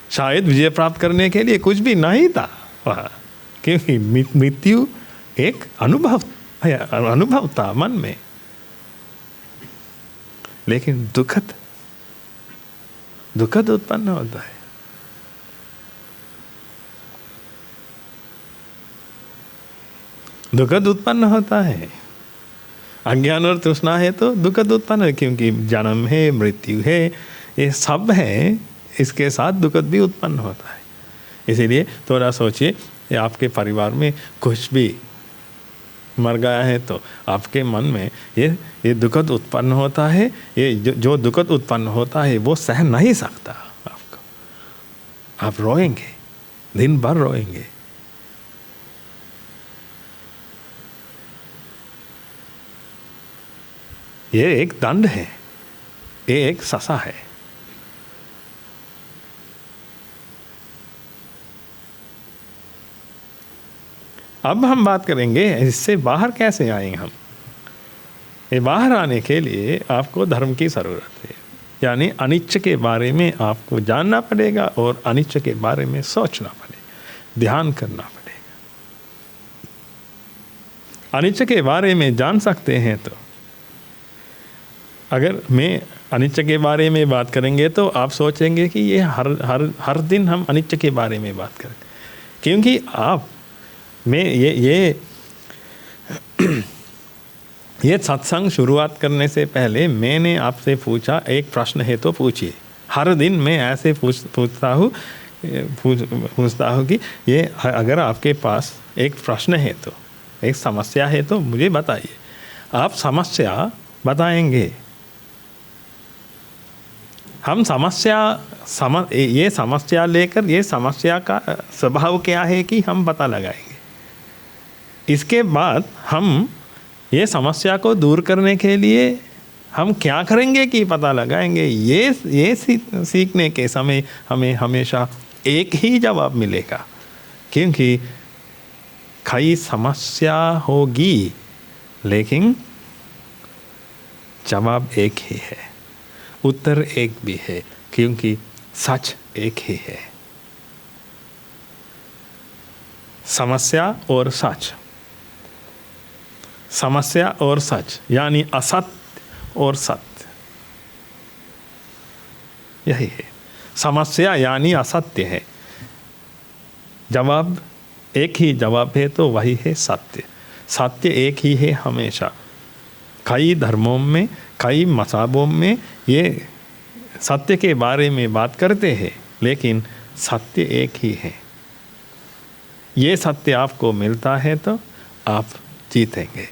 शायद विजय प्राप्त करने के लिए कुछ भी नहीं था वहाँ, क्योंकि मृत्यु एक अनुभव था मन में, लेकिन दुखद उत्पन्न होता है। दुखद उत्पन्न होता है। अज्ञान और तृष्णा है तो दुखद उत्पन्न है, क्योंकि जन्म है, मृत्यु है, ये सब है, इसके साथ दुखद भी उत्पन्न होता है। इसीलिए थोड़ा सोचिए, आपके परिवार में कुछ भी मर गया है तो आपके मन में ये दुखद उत्पन्न होता है। ये जो दुखद उत्पन्न होता है वो सह नहीं सकता आपको, आप रोएंगे, दिन भर रोएंगे। ये एक दंड है, ये एक सजा है। अब हम बात करेंगे इससे बाहर कैसे आएंगे हम। ये बाहर आने के लिए आपको धर्म की ज़रूरत है, यानी अनिच्च के बारे में आपको जानना पड़ेगा और अनिच्च के बारे में सोचना पड़ेगा, ध्यान करना पड़ेगा। अनिच्च के बारे में जान सकते हैं तो, अगर मैं अनिच्च के बारे में बात करेंगे तो आप सोचेंगे कि ये हर दिन हम अनिच्च के बारे में बात करें, क्योंकि आप में ये ये सत्संग शुरुआत करने से पहले मैंने आपसे पूछा, एक प्रश्न है तो पूछिए। हर दिन मैं ऐसे पूछता हूँ कि ये अगर आपके पास एक प्रश्न है तो, एक समस्या है तो मुझे बताइए। आप समस्या बताएंगे, हम ये समस्या लेकर, ये समस्या का स्वभाव क्या है कि हम पता लगाएंगे। इसके बाद हम ये समस्या को दूर करने के लिए हम क्या करेंगे कि पता लगाएंगे। ये सीखने के समय हमें हमेशा एक ही जवाब मिलेगा, क्योंकि कई समस्या होगी लेकिन जवाब एक ही है, उत्तर एक भी है, क्योंकि सच एक ही है। समस्या और सच, समस्या और सच, यानी असत्य और सत्य, यही है। समस्या यानी असत्य है, जवाब एक ही जवाब है तो वही है सत्य। सत्य एक ही है हमेशा। कई धर्मों में, कई मज़हबों में ये सत्य के बारे में बात करते हैं, लेकिन सत्य एक ही है। ये सत्य आपको मिलता है तो आप जीतेंगे।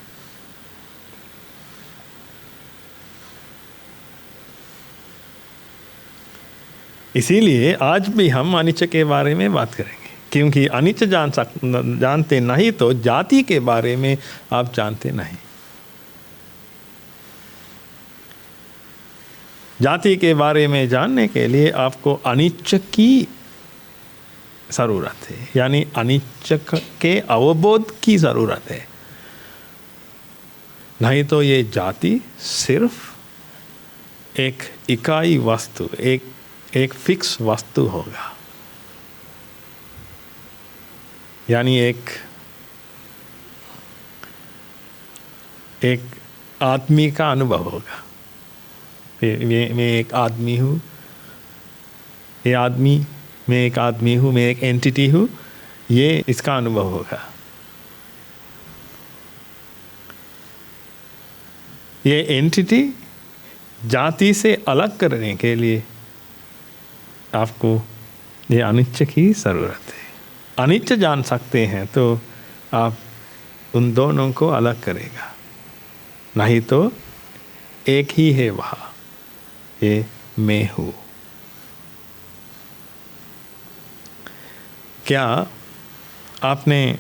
इसीलिए आज भी हम अनिच्च के बारे में बात करेंगे, क्योंकि अनिच्च जानते नहीं तो जाति के बारे में आप जानते नहीं। जाति के बारे में जानने के लिए आपको अनिच्च की ज़रूरत है, यानी अनिच्च के अवबोध की ज़रूरत है। नहीं तो ये जाति सिर्फ एक इकाई वस्तु, एक फिक्स वस्तु होगा, यानी एक आदमी का अनुभव होगा। मैं एक आदमी हूँ, मैं एक आदमी हूँ, मैं एक एंटिटी हूँ, ये इसका अनुभव होगा। ये एंटिटी जाति से अलग करने के लिए आपको ये अनिच्च की ज़रूरत है। अनिच्च जान सकते हैं तो आप उन दोनों को अलग करेगा, नहीं तो एक ही है वहाँ, ये मैं हूँ। क्या आपने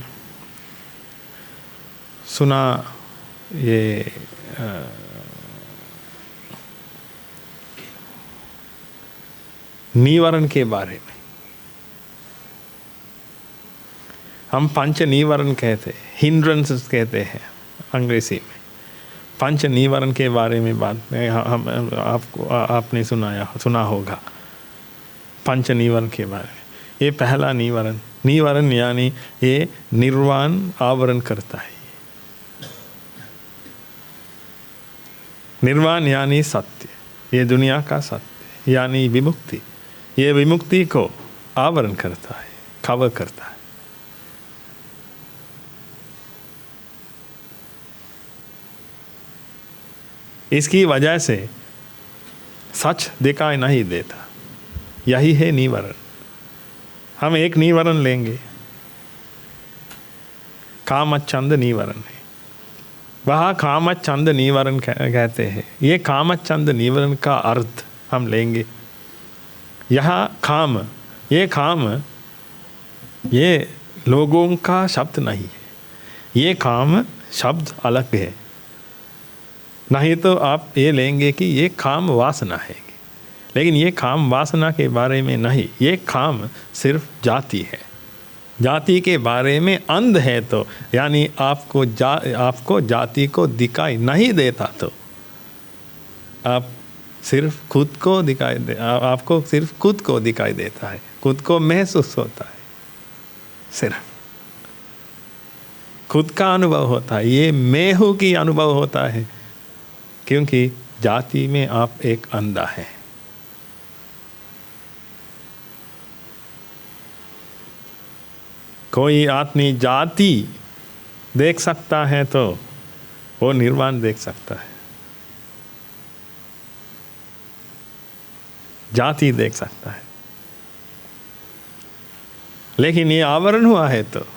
सुना ये निवारण के बारे में? हम पंच निवारण कहते हैं, हिंड्रेंसेस कहते हैं अंग्रेजी में। पंच निवारण के बारे में बात हम आपने सुना होगा पंच निवारण के बारे में। ये पहला निवारण यानी ये निर्वाण आवरण करता है। निर्वाण यानी सत्य, ये दुनिया का सत्य यानी विमुक्ति। ये विमुक्ति को आवरण करता है, कवर करता है। इसकी वजह से सच दिखाई नहीं देता, यही है निवारण। हम एक निवारण लेंगे, कामचंद निवारण है। वह कामचंद निवारण कहते हैं। ये कामचंद निवारण का अर्थ हम लेंगे। यहाँ काम, ये लोगों का शब्द नहीं है। ये काम शब्द अलग है। नहीं तो आप ये लेंगे कि ये काम वासना है, लेकिन ये काम वासना के बारे में नहीं। ये काम सिर्फ जाति है। जाति के बारे में अंध है तो, यानी आपको जाति को दिखाई नहीं देता तो आप सिर्फ खुद को आपको सिर्फ खुद को दिखाई देता है, खुद को महसूस होता है, सिर्फ खुद का अनुभव होता है। ये मैं हूँ की अनुभव होता है, क्योंकि जाति में आप एक अंधा है। कोई आदमी जाति देख सकता है तो वो निर्वाण देख सकता है, जाति देख सकता है। लेकिन ये आवरण हुआ है तो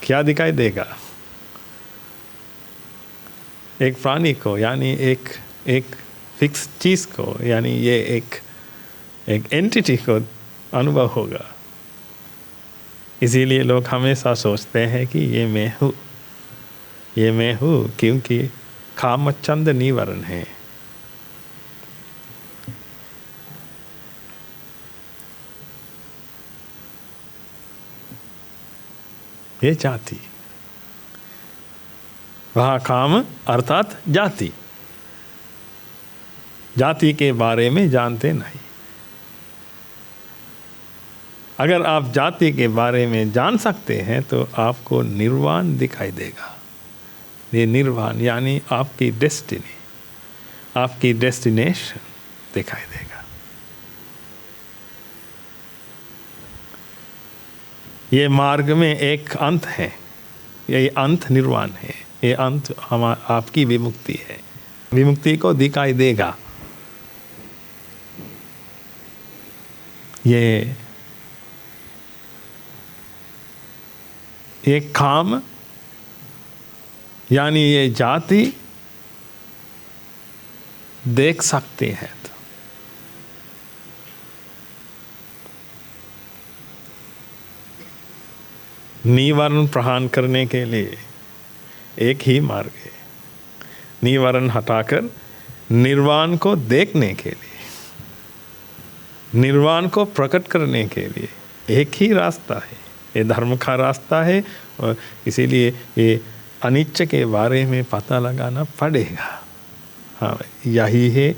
क्या दिखाई देगा? एक प्राणी को, यानी एक फिक्स चीज को, यानी ये एक एंटिटी को अनुभव होगा। इसीलिए लोग हमेशा सोचते हैं कि ये मैं हूँ, ये मैं हूँ, क्योंकि कामचंद निवरण है। ये जाति, वहाँ काम अर्थात जाति, जाति के बारे में जानते नहीं। अगर आप जाति के बारे में जान सकते हैं तो आपको निर्वाण दिखाई देगा। ये निर्वाण यानी आपकी डेस्टिनी, आपकी डेस्टिनेशन दिखाई देगा। ये मार्ग में एक अंत है, ये अंत निर्वाण है, ये अंत आपकी विमुक्ति है। विमुक्ति को दिखाई देगा। ये काम यानी ये जाति देख सकते हैं तो निवारण प्रहार करने के लिए एक ही मार्ग है। निवारण हटाकर निर्वाण को देखने के लिए, निर्वाण को प्रकट करने के लिए एक ही रास्ता है। ये धर्म का रास्ता है और इसीलिए ये अनिच्छ के बारे में पता लगाना पड़ेगा। हाँ, यही है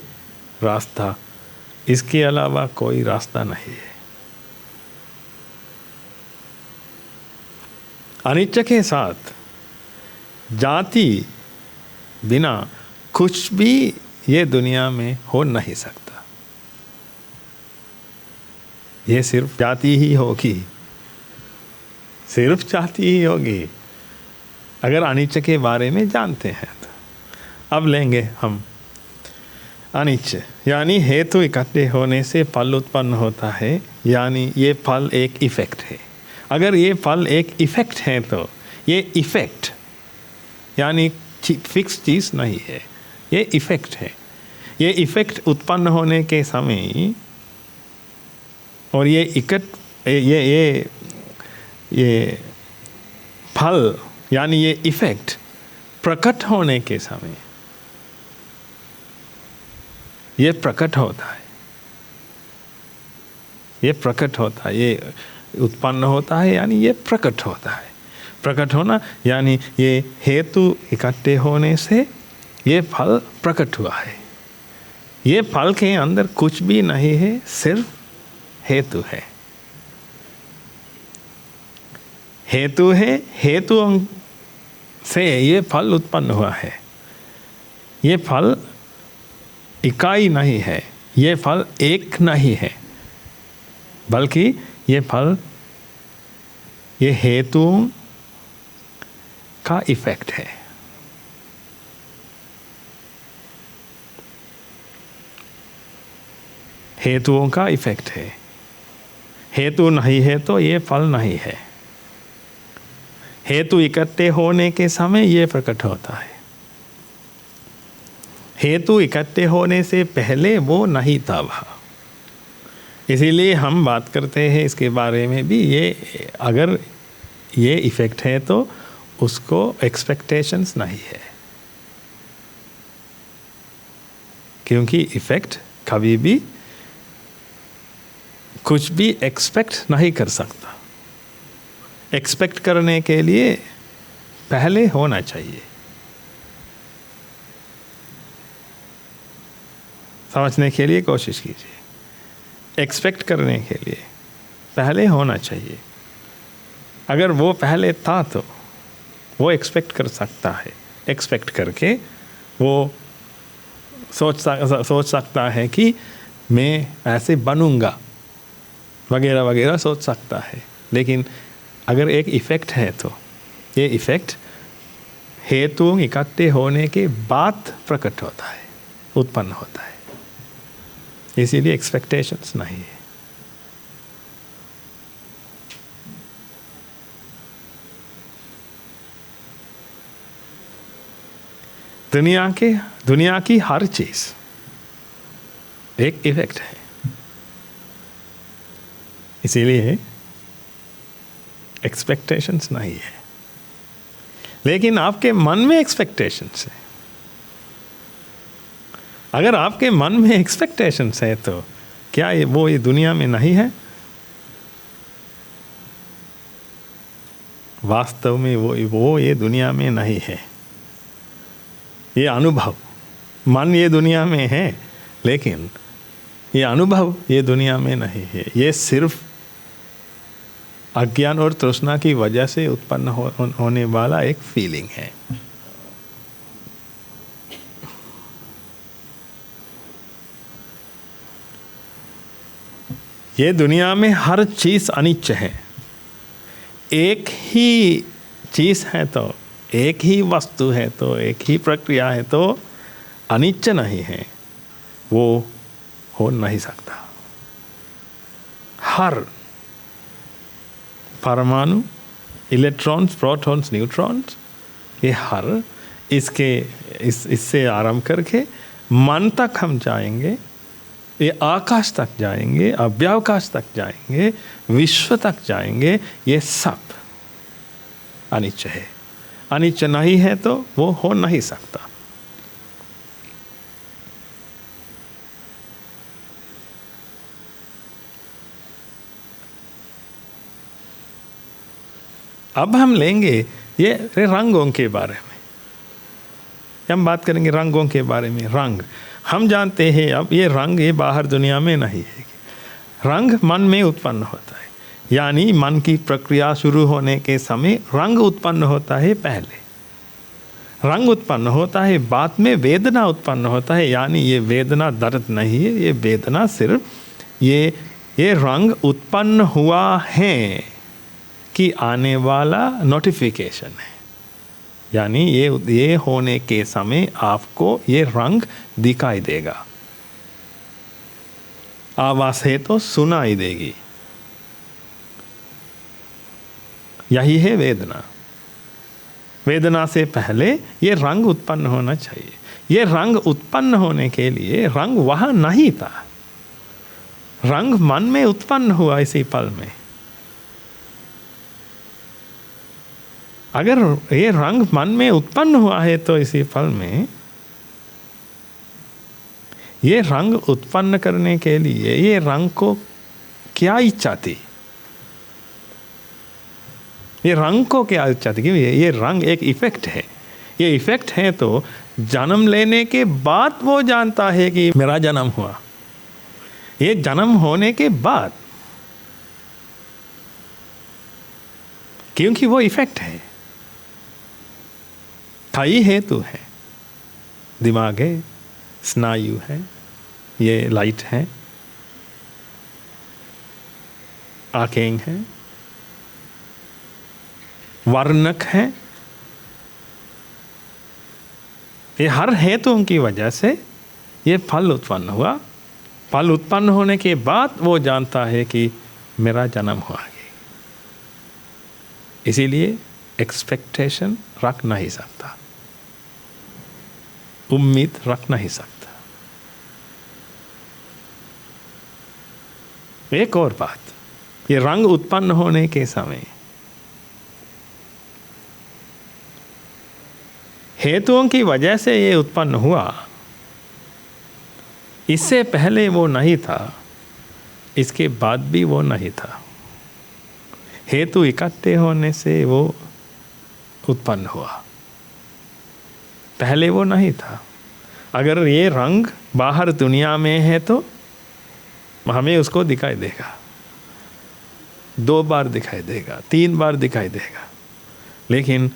रास्ता, इसके अलावा कोई रास्ता नहीं है। अनिच्छ के साथ जाति बिना कुछ भी ये दुनिया में हो नहीं सकता। ये सिर्फ जाति ही होगी, सिर्फ जाति ही होगी अगर अनिच्छ के बारे में जानते हैं तो। अब लेंगे हम अनिच्छ, यानी हेतु इकट्ठे होने से फल उत्पन्न होता है, यानी ये फल एक इफेक्ट है। अगर ये फल एक इफेक्ट है तो ये इफेक्ट यानी फिक्स चीज़ नहीं है, ये इफेक्ट है। ये इफेक्ट उत्पन्न होने के समय और ये फल यानी ये इफेक्ट प्रकट होने के समय ये प्रकट होता है, ये प्रकट होता है, ये उत्पन्न होता है, यानी ये प्रकट होता है। प्रकट होना यानी ये हेतु इकट्ठे होने से ये फल प्रकट हुआ है। ये फल के अंदर कुछ भी नहीं है, सिर्फ हेतु है। हेतु है, हेतु से ये फल उत्पन्न हुआ है। ये फल इकाई नहीं है, ये फल एक नहीं है, बल्कि ये फल ये हेतुओं का इफेक्ट है। हेतुओं का इफेक्ट है। हेतु नहीं है तो ये फल नहीं है। हेतु इकट्ठे होने के समय ये प्रकट होता है। हेतु इकट्ठे होने से पहले वो नहीं था वहाँ। इसीलिए हम बात करते हैं इसके बारे में भी, ये अगर ये इफेक्ट है तो उसको एक्सपेक्टेशंस नहीं है, क्योंकि इफेक्ट कभी भी कुछ भी एक्सपेक्ट नहीं कर सकता। एक्सपेक्ट करने के लिए पहले होना चाहिए। समझने के लिए कोशिश कीजिए। एक्सपेक्ट करने के लिए पहले होना चाहिए। अगर वो पहले था तो वो एक्सपेक्ट कर सकता है। एक्सपेक्ट करके वो सोच सकता है कि मैं ऐसे बनूंगा वगैरह वगैरह सोच सकता है। लेकिन अगर एक इफ़ेक्ट है तो ये इफ़ेक्ट हेतु इकट्ठे होने के बाद प्रकट होता है, उत्पन्न होता है। इसीलिए एक्सपेक्टेशंस नहीं है। दुनिया की हर चीज एक इफेक्ट है। इसीलिए एक्सपेक्टेशंस नहीं है। लेकिन आपके मन में एक्सपेक्टेशंस है। अगर आपके मन में एक्सपेक्टेशंस है तो क्या ये दुनिया में नहीं है? वास्तव में वो ये दुनिया में नहीं है। ये अनुभव, मन ये दुनिया में है, लेकिन ये अनुभव ये दुनिया में नहीं है। ये सिर्फ अज्ञान और तृष्णा की वजह से उत्पन्न होने वाला एक फीलिंग है। ये दुनिया में हर चीज अनित्य है। एक ही चीज है तो, एक ही वस्तु है तो, एक ही प्रक्रिया है तो अनित्य नहीं है, वो हो नहीं सकता। हर परमाणु, इलेक्ट्रॉन्स, प्रोटॉन्स, न्यूट्रॉन्स, ये हर इससे आरंभ करके मन तक हम जाएंगे, ये आकाश तक जाएंगे, अव्यावकाश तक जाएंगे, विश्व तक जाएंगे, ये सब अनित्य है। अनित्य नहीं है तो वो हो नहीं सकता। अब हम लेंगे ये रंगों के बारे में। हम बात करेंगे रंगों के बारे में। रंग हम जानते हैं, अब ये रंग ये बाहर दुनिया में नहीं है। रंग मन में उत्पन्न होता है, यानी मन की प्रक्रिया शुरू होने के समय रंग उत्पन्न होता है। पहले रंग उत्पन्न होता है, बाद में वेदना उत्पन्न होता है। यानी ये वेदना दर्द नहीं है, ये वेदना सिर्फ ये रंग उत्पन्न हुआ है कि आने वाला नोटिफिकेशन है। यानी ये होने के समय आपको ये रंग दिखाई देगा। आवाज है तो सुनाई देगी। यही है वेदना। वेदना से पहले ये रंग उत्पन्न होना चाहिए। ये रंग उत्पन्न होने के लिए रंग वहां नहीं था, रंग मन में उत्पन्न हुआ इसी पल में। अगर ये रंग मन में उत्पन्न हुआ है तो इसी पल में ये रंग उत्पन्न करने के लिए ये रंग को क्या इच्छा थी? ये रंग को क्या इच्छा थी? क्योंकि ये रंग एक इफेक्ट है। ये इफेक्ट है तो जन्म लेने के बाद वो जानता है कि मेरा जन्म हुआ। ये जन्म होने के बाद, क्योंकि वो इफेक्ट है। कई हेतु है, दिमाग है, स्नायु है, ये लाइट है, आंखें हैं, वर्णक है। ये हर हेतुओं की वजह से ये फल उत्पन्न हुआ। फल उत्पन्न होने के बाद वो जानता है कि मेरा जन्म हुआ है। इसीलिए एक्सपेक्टेशन रख नहीं सकता, उम्मीद रख नहीं सकता। एक और बात, ये रंग उत्पन्न होने के समय हेतुओं की वजह से ये उत्पन्न हुआ। इससे पहले वो नहीं था, इसके बाद भी वो नहीं था। हेतु इकट्ठे होने से वो उत्पन्न हुआ, पहले वो नहीं था। अगर ये रंग बाहर दुनिया में है तो हमें उसको दिखाई देगा, 2 बार दिखाई देगा, 3 बार दिखाई देगा, लेकिन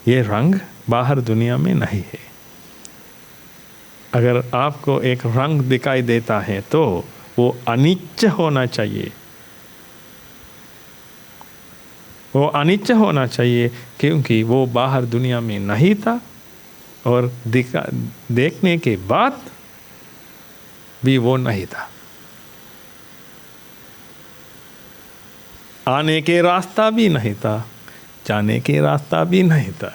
ये रंग बाहर दुनिया में नहीं है। अगर आपको एक रंग दिखाई देता है तो वो अनित्य होना चाहिए। वो अनित्य होना चाहिए, क्योंकि वो बाहर दुनिया में नहीं था और देखने के बाद भी वो नहीं था। आने के रास्ता भी नहीं था, जाने के रास्ता भी नहीं था,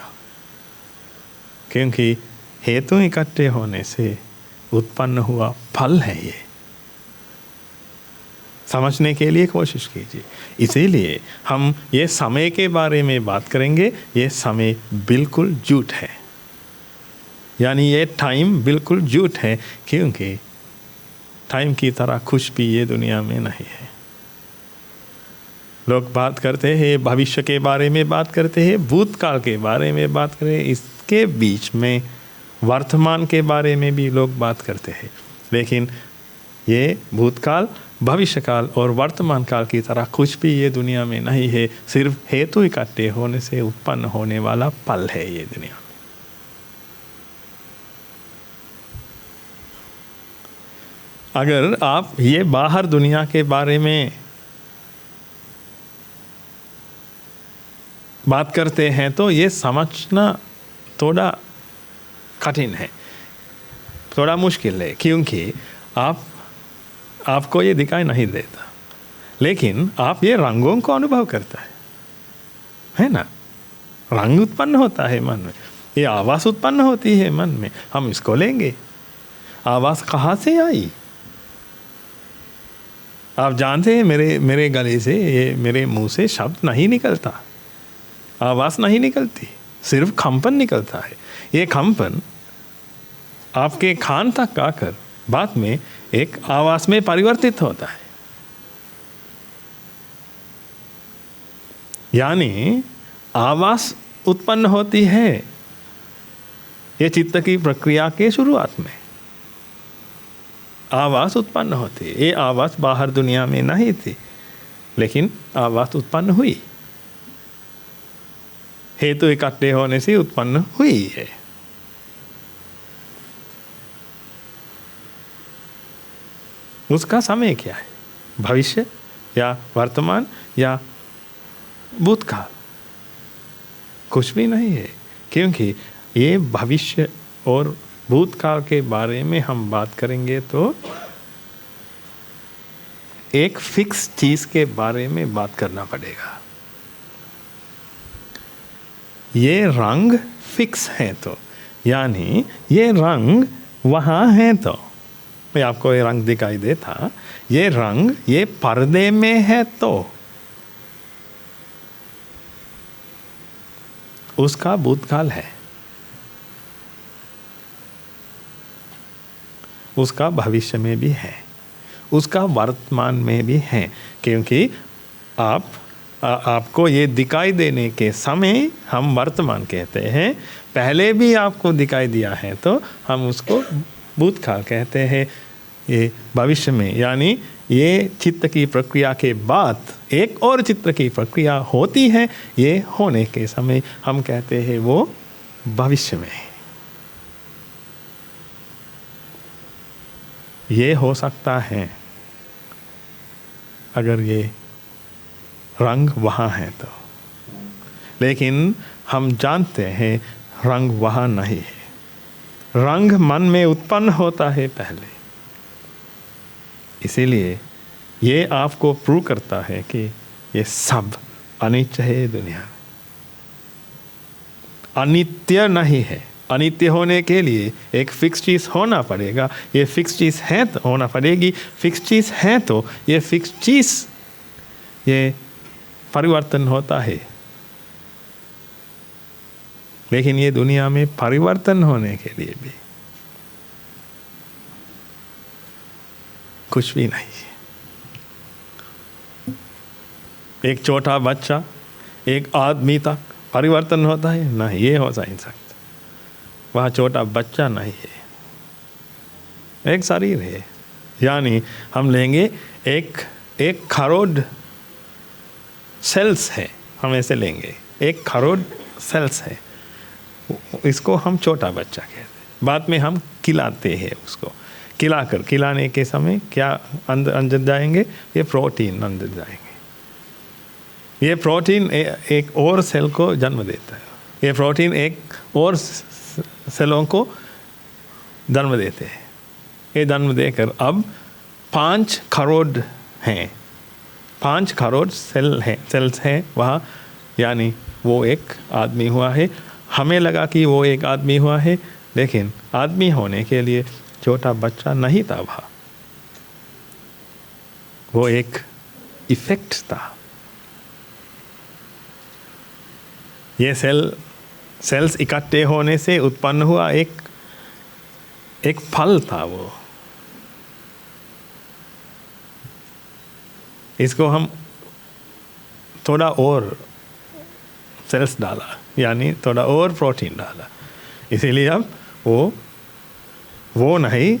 क्योंकि हेतु इकट्ठे होने से उत्पन्न हुआ फल है। ये समझने के लिए कोशिश कीजिए। इसीलिए हम ये समय के बारे में बात करेंगे। ये समय बिल्कुल झूठ है, यानी ये टाइम बिल्कुल झूठ है, क्योंकि टाइम की तरह कुछ भी ये दुनिया में नहीं है। लोग बात करते हैं भविष्य के बारे में, बात करते हैं भूतकाल के बारे में, बात करें इसके बीच में वर्तमान के बारे में भी लोग बात करते हैं। लेकिन ये भूतकाल, भविष्यकाल और वर्तमान काल की तरह कुछ भी ये दुनिया में नहीं है। सिर्फ हेतु इकट्ठे होने से उत्पन्न होने वाला फल है ये दुनिया। अगर आप ये बाहर दुनिया के बारे में बात करते हैं तो ये समझना थोड़ा कठिन है, थोड़ा मुश्किल है, क्योंकि आपको ये दिखाई नहीं देता, लेकिन आप ये रंगों को अनुभव करता है ना। रंग उत्पन्न होता है मन में, ये आवाज़ उत्पन्न होती है मन में। हम इसको लेंगे, आवाज़ कहाँ से आई? आप जानते हैं मेरे गले से, ये मेरे मुंह से शब्द नहीं निकलता, आवाज़ नहीं निकलती, सिर्फ कंपन निकलता है। ये कंपन आपके कान तक आकर बाद में एक आवाज़ में परिवर्तित होता है। यानी आवाज़ उत्पन्न होती है ये चित्त की प्रक्रिया के शुरुआत में आवाज़ उत्पन्न होती है। ये आवाज़ बाहर दुनिया में नहीं थी, लेकिन आवाज़ उत्पन्न हुई, हेतु इकट्ठे होने से उत्पन्न हुई है। उसका समय क्या है? भविष्य या वर्तमान या भूतकाल? कुछ भी नहीं है, क्योंकि ये भविष्य और भूतकाल के बारे में हम बात करेंगे तो एक फिक्स चीज़ के बारे में बात करना पड़ेगा। ये रंग फिक्स है तो, यानी ये रंग वहाँ है तो, मैं आपको ये रंग दिखाई देता, ये रंग ये पर्दे में है तो उसका भूतकाल है, उसका भविष्य में भी है, उसका वर्तमान में भी है। क्योंकि आपको ये दिखाई देने के समय हम वर्तमान कहते हैं, पहले भी आपको दिखाई दिया है तो हम उसको भूतकाल कहते हैं। ये भविष्य में, यानी ये चित्त की प्रक्रिया के बाद एक और चित्त की प्रक्रिया होती है, ये होने के समय हम कहते हैं वो भविष्य में। ये हो सकता है अगर ये रंग वहाँ है तो, लेकिन हम जानते हैं रंग वहाँ नहीं है। रंग मन में उत्पन्न होता है पहले, इसीलिए ये आपको प्रूव करता है कि ये सब अनित्य है दुनिया में, अनित्य नहीं है। अनित्य होने के लिए एक फिक्स चीज़ होना पड़ेगा, ये फिक्स चीज़ है तो होना पड़ेगी, फिक्स चीज़ है तो ये फिक्स चीज़ ये परिवर्तन होता है। लेकिन ये दुनिया में परिवर्तन होने के लिए भी कुछ भी नहीं है। एक छोटा बच्चा एक आदमी तक परिवर्तन होता है? नहीं, ये हो नहीं सकता। वह छोटा बच्चा नहीं है, एक शरीर है। यानी हम लेंगे एक करोड़ सेल्स है, हम ऐसे लेंगे, एक करोड़ सेल्स है, इसको हम छोटा बच्चा कहते हैं। बाद में हम खिलाते हैं उसको, खिलाने के समय क्या अंदर जाएंगे? ये प्रोटीन अंदर जाएंगे। ये प्रोटीन एक और सेल को जन्म देता है, ये प्रोटीन एक और सेलों को जन्म देते हैं। ये जन्म देकर अब 5 करोड़ हैं, 5 करोड़ सेल्स हैं वहाँ, यानी वो एक आदमी हुआ है। हमें लगा कि वो एक आदमी हुआ है, लेकिन आदमी होने के लिए छोटा बच्चा नहीं था वहाँ, वो एक इफेक्ट था। ये सेल्स इकट्ठे होने से उत्पन्न हुआ एक फल था वो। इसको हम थोड़ा और सेल्स डाला, यानी थोड़ा और प्रोटीन डाला, इसीलिए अब वो नहीं,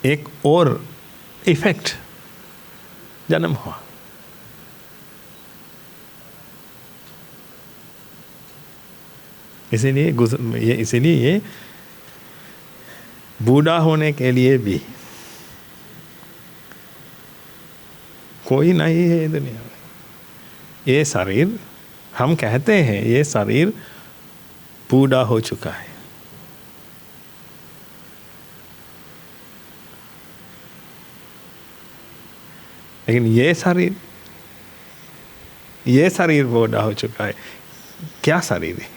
एक और इफेक्ट जन्म हुआ। इसीलिए ये बूढ़ा होने के लिए भी कोई नहीं है दुनिया में। ये शरीर, हम कहते हैं ये शरीर बूढ़ा हो चुका है, लेकिन ये शरीर बूढ़ा हो चुका है। क्या शरीर है?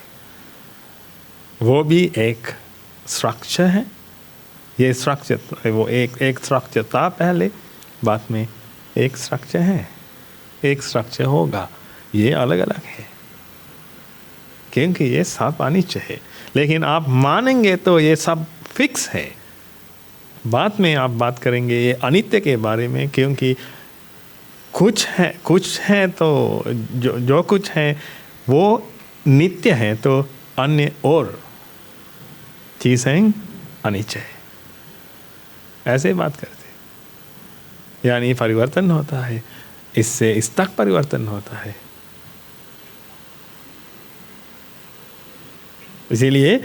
वो भी एक स्ट्रक्चर है। ये स्ट्रक्चर, वो एक स्ट्रक्चर था पहले, बाद में एक स्ट्रक्चर है, एक स्ट्रक्चर होगा। ये अलग अलग है क्योंकि ये सब अनित्य है, लेकिन आप मानेंगे तो ये सब फिक्स है। बाद में आप बात करेंगे ये अनित्य के बारे में, क्योंकि कुछ है तो जो कुछ है वो नित्य है, तो अन्य और चीज़ें अनित्य है, ऐसे बात करते। यानी परिवर्तन होता है, इससे इस तक परिवर्तन होता है। इसीलिए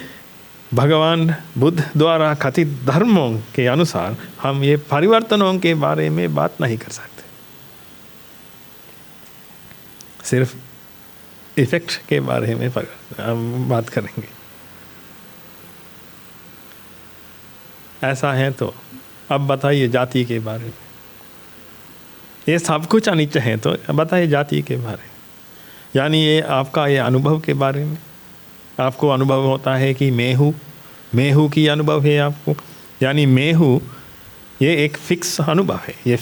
भगवान बुद्ध द्वारा कथित धर्मों के अनुसार हम ये परिवर्तनों के बारे में बात नहीं कर सकते, सिर्फ इफेक्ट के बारे में हम बात करेंगे। ऐसा है तो अब बताइए जाति के बारे में। ये सब कुछ अनित्य है, तो बताइए जाति के बारे में। यानी ये आपका ये अनुभव के बारे में, आपको अनुभव होता है कि मैं हूँ की अनुभव है आपको। यानी मैं हूँ ये एक फिक्स अनुभव है, ये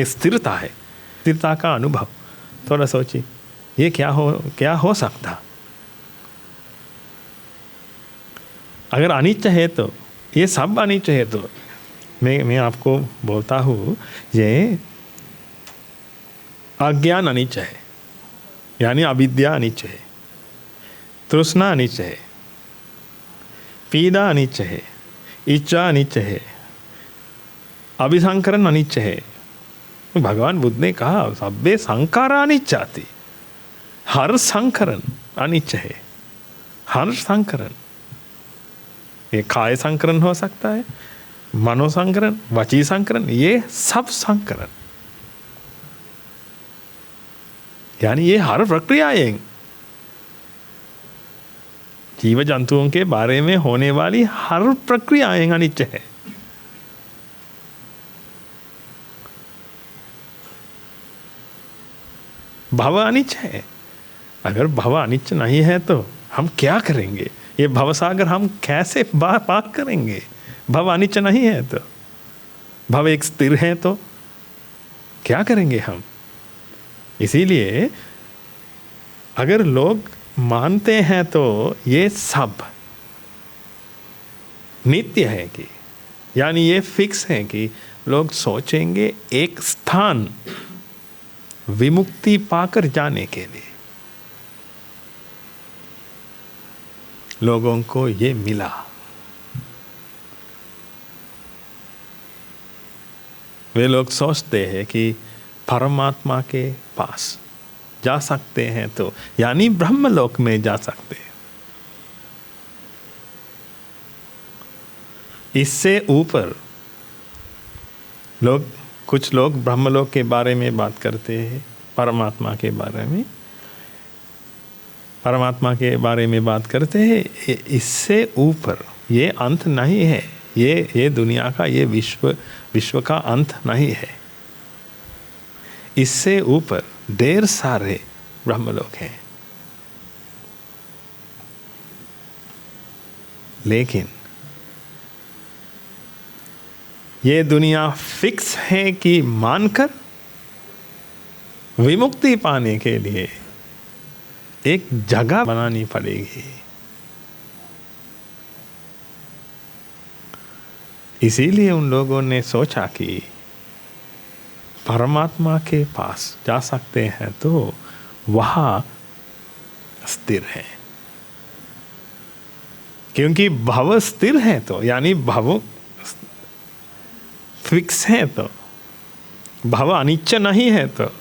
स्थिरता है, स्थिरता का अनुभव। थोड़ा सोचिए ये क्या हो सकता। अगर अनित्य है तो, ये सब अनित्य है तो मैं आपको बोलता हूँ ये अज्ञान अनित्य है, यानी अविद्या अनित्य है, तृष्णा अनित्य है, पीड़ा अनित्य है, इच्छा अनित्य है, अभिसंकरण अनित्य है। भगवान बुद्ध ने कहा सब्बे संकारा अनिच्छाति, हर संकरण अनित्य है, हर संकरण। ये काय संकरण हो सकता है, मनो संकरण, वची संकरण, ये सब संकरण, यानी ये हर प्रक्रियाएं, जीव जंतुओं के बारे में होने वाली हर प्रक्रियाएं अनित्य है। भव अनित्य है। अगर भव अनित्य नहीं है तो हम क्या करेंगे? ये भवसागर हम कैसे पार करेंगे? भव अनित्य नहीं है तो, भव एक स्थिर है तो क्या करेंगे हम? इसीलिए अगर लोग मानते हैं तो ये सब नित्य है कि, यानी ये फिक्स है कि लोग सोचेंगे एक स्थान विमुक्ति पाकर जाने के लिए लोगों को ये मिला। वे लोग सोचते हैं कि परमात्मा के पास जा सकते हैं तो, यानी ब्रह्मलोक में जा सकते हैं। इससे ऊपर कुछ लोग ब्रह्मलोक के बारे में बात करते हैं, परमात्मा के बारे में बात करते हैं, इससे ऊपर ये अंत नहीं है। ये दुनिया का, ये विश्व का अंत नहीं है। इससे ऊपर ढेर सारे ब्रह्मलोक हैं। लेकिन ये दुनिया फिक्स है कि मानकर विमुक्ति पाने के लिए एक जगह बनानी पड़ेगी। इसीलिए उन लोगों ने सोचा कि परमात्मा के पास जा सकते हैं तो वहाँ स्थिर है। क्योंकि भव स्थिर है तो, यानी भव फिक्स है तो, भव अनिच्छ नहीं है तो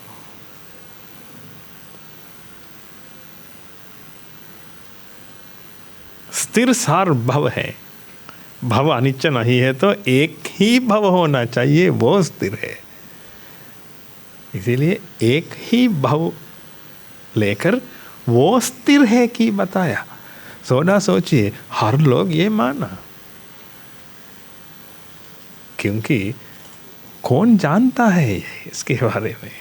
स्थिर सार भव है। भव अनिच्छ नहीं है तो एक ही भव होना चाहिए, वो स्थिर है। इसीलिए एक ही भव लेकर वो स्थिर है कि बताया। सोना सोचिए, हर लोग ये माना, क्योंकि कौन जानता है इसके बारे में?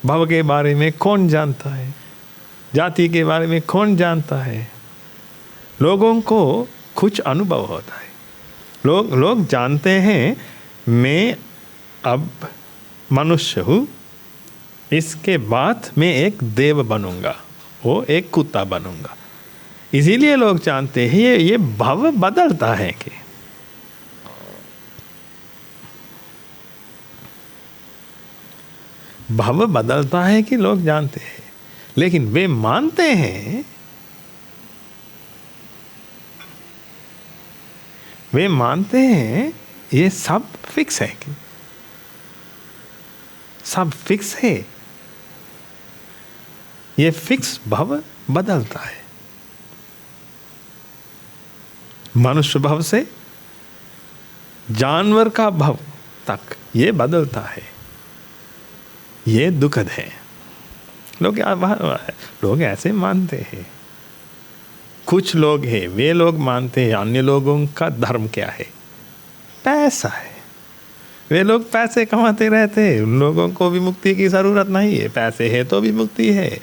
भव के बारे में कौन जानता है? जाति के बारे में कौन जानता है? लोगों को कुछ अनुभव होता है। लोग जानते हैं मैं अब मनुष्य हूँ, इसके बाद मैं एक देव बनूंगा, वो एक कुत्ता बनूंगा। इसीलिए लोग जानते हैं ये भव बदलता है कि भव बदलता है कि लोग जानते हैं। लेकिन वे मानते हैं, ये सब फिक्स है कि सब फिक्स है। ये फिक्स भव बदलता है। मनुष्य भव से जानवर का भव तक ये बदलता है। ये दुखद है। लोग ऐसे मानते हैं। कुछ लोग हैं, वे लोग मानते हैं अन्य लोगों का धर्म क्या है? पैसा है। वे लोग पैसे कमाते रहते हैं, उन लोगों को विमुक्ति की ज़रूरत नहीं है। पैसे है तो विमुक्ति है,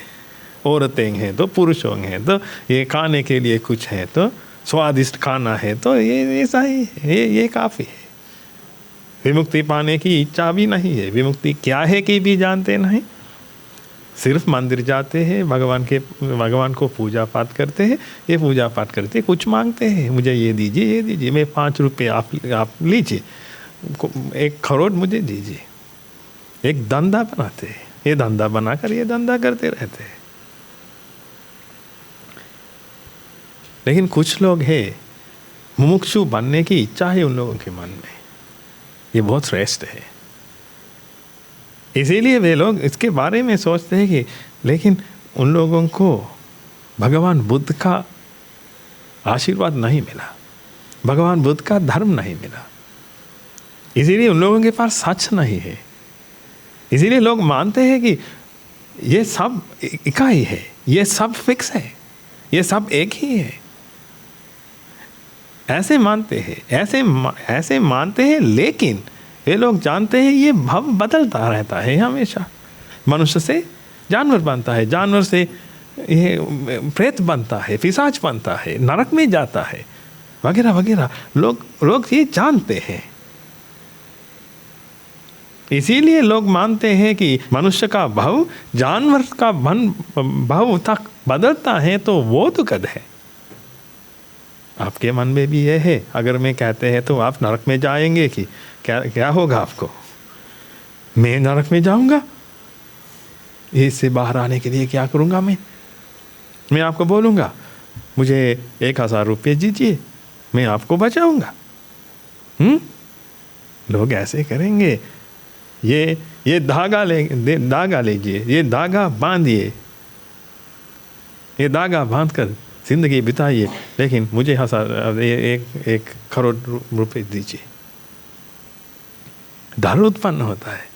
औरतें हैं तो पुरुषों हैं तो, ये खाने के लिए कुछ है तो, स्वादिष्ट खाना है तो ये सही है, ये काफ़ी है। विमुक्ति पाने की इच्छा भी नहीं है। विमुक्ति क्या है कि भी जानते नहीं। सिर्फ मंदिर जाते हैं, भगवान को पूजा पाठ करते हैं। ये पूजा पाठ करते कुछ मांगते हैं, मुझे ये दीजिए, मैं 5 रुपये आप लीजिए, 1 करोड़ मुझे दीजिए। एक धंधा बनाते हैं, ये धंधा बनाकर ये धंधा करते रहते हैं। लेकिन कुछ लोग हैं, मुमुक्षु बनने की इच्छा है उन लोगों के मन में, ये बहुत श्रेष्ठ है। इसीलिए वे लोग इसके बारे में सोचते हैं कि, लेकिन उन लोगों को भगवान बुद्ध का आशीर्वाद नहीं मिला, भगवान बुद्ध का धर्म नहीं मिला। इसीलिए उन लोगों के पास सच नहीं है। इसीलिए लोग मानते हैं कि ये सब इकाई है, ये सब फिक्स है, ये सब एक ही है। ऐसे मानते हैं, ऐसे मानते हैं। लेकिन वे लोग जानते हैं ये भव बदलता रहता है हमेशा। मनुष्य से जानवर बनता है, जानवर से ये प्रेत बनता है, पिशाच बनता है, नरक में जाता है, वगैरह वगैरह। लोग ये जानते हैं। इसीलिए लोग मानते हैं कि मनुष्य का भव जानवर का भव तक बदलता है तो वो दुखद है। आपके मन में भी ये है, अगर मैं कहते हैं तो आप नरक में जाएंगे कि क्या होगा आपको? मैं नरक में जाऊंगा, इससे बाहर आने के लिए क्या करूंगा? मैं आपको बोलूंगा मुझे 1000 रुपये दीजिए, मैं आपको बचाऊंगा। लोग ऐसे करेंगे। ये धागा लीजिए, ये धागा बांधिए, ये धागा बांधकर जिंदगी बिताइए, लेकिन मुझे 1 करोड़ रुपए दीजिए। डर उत्पन्न होता है।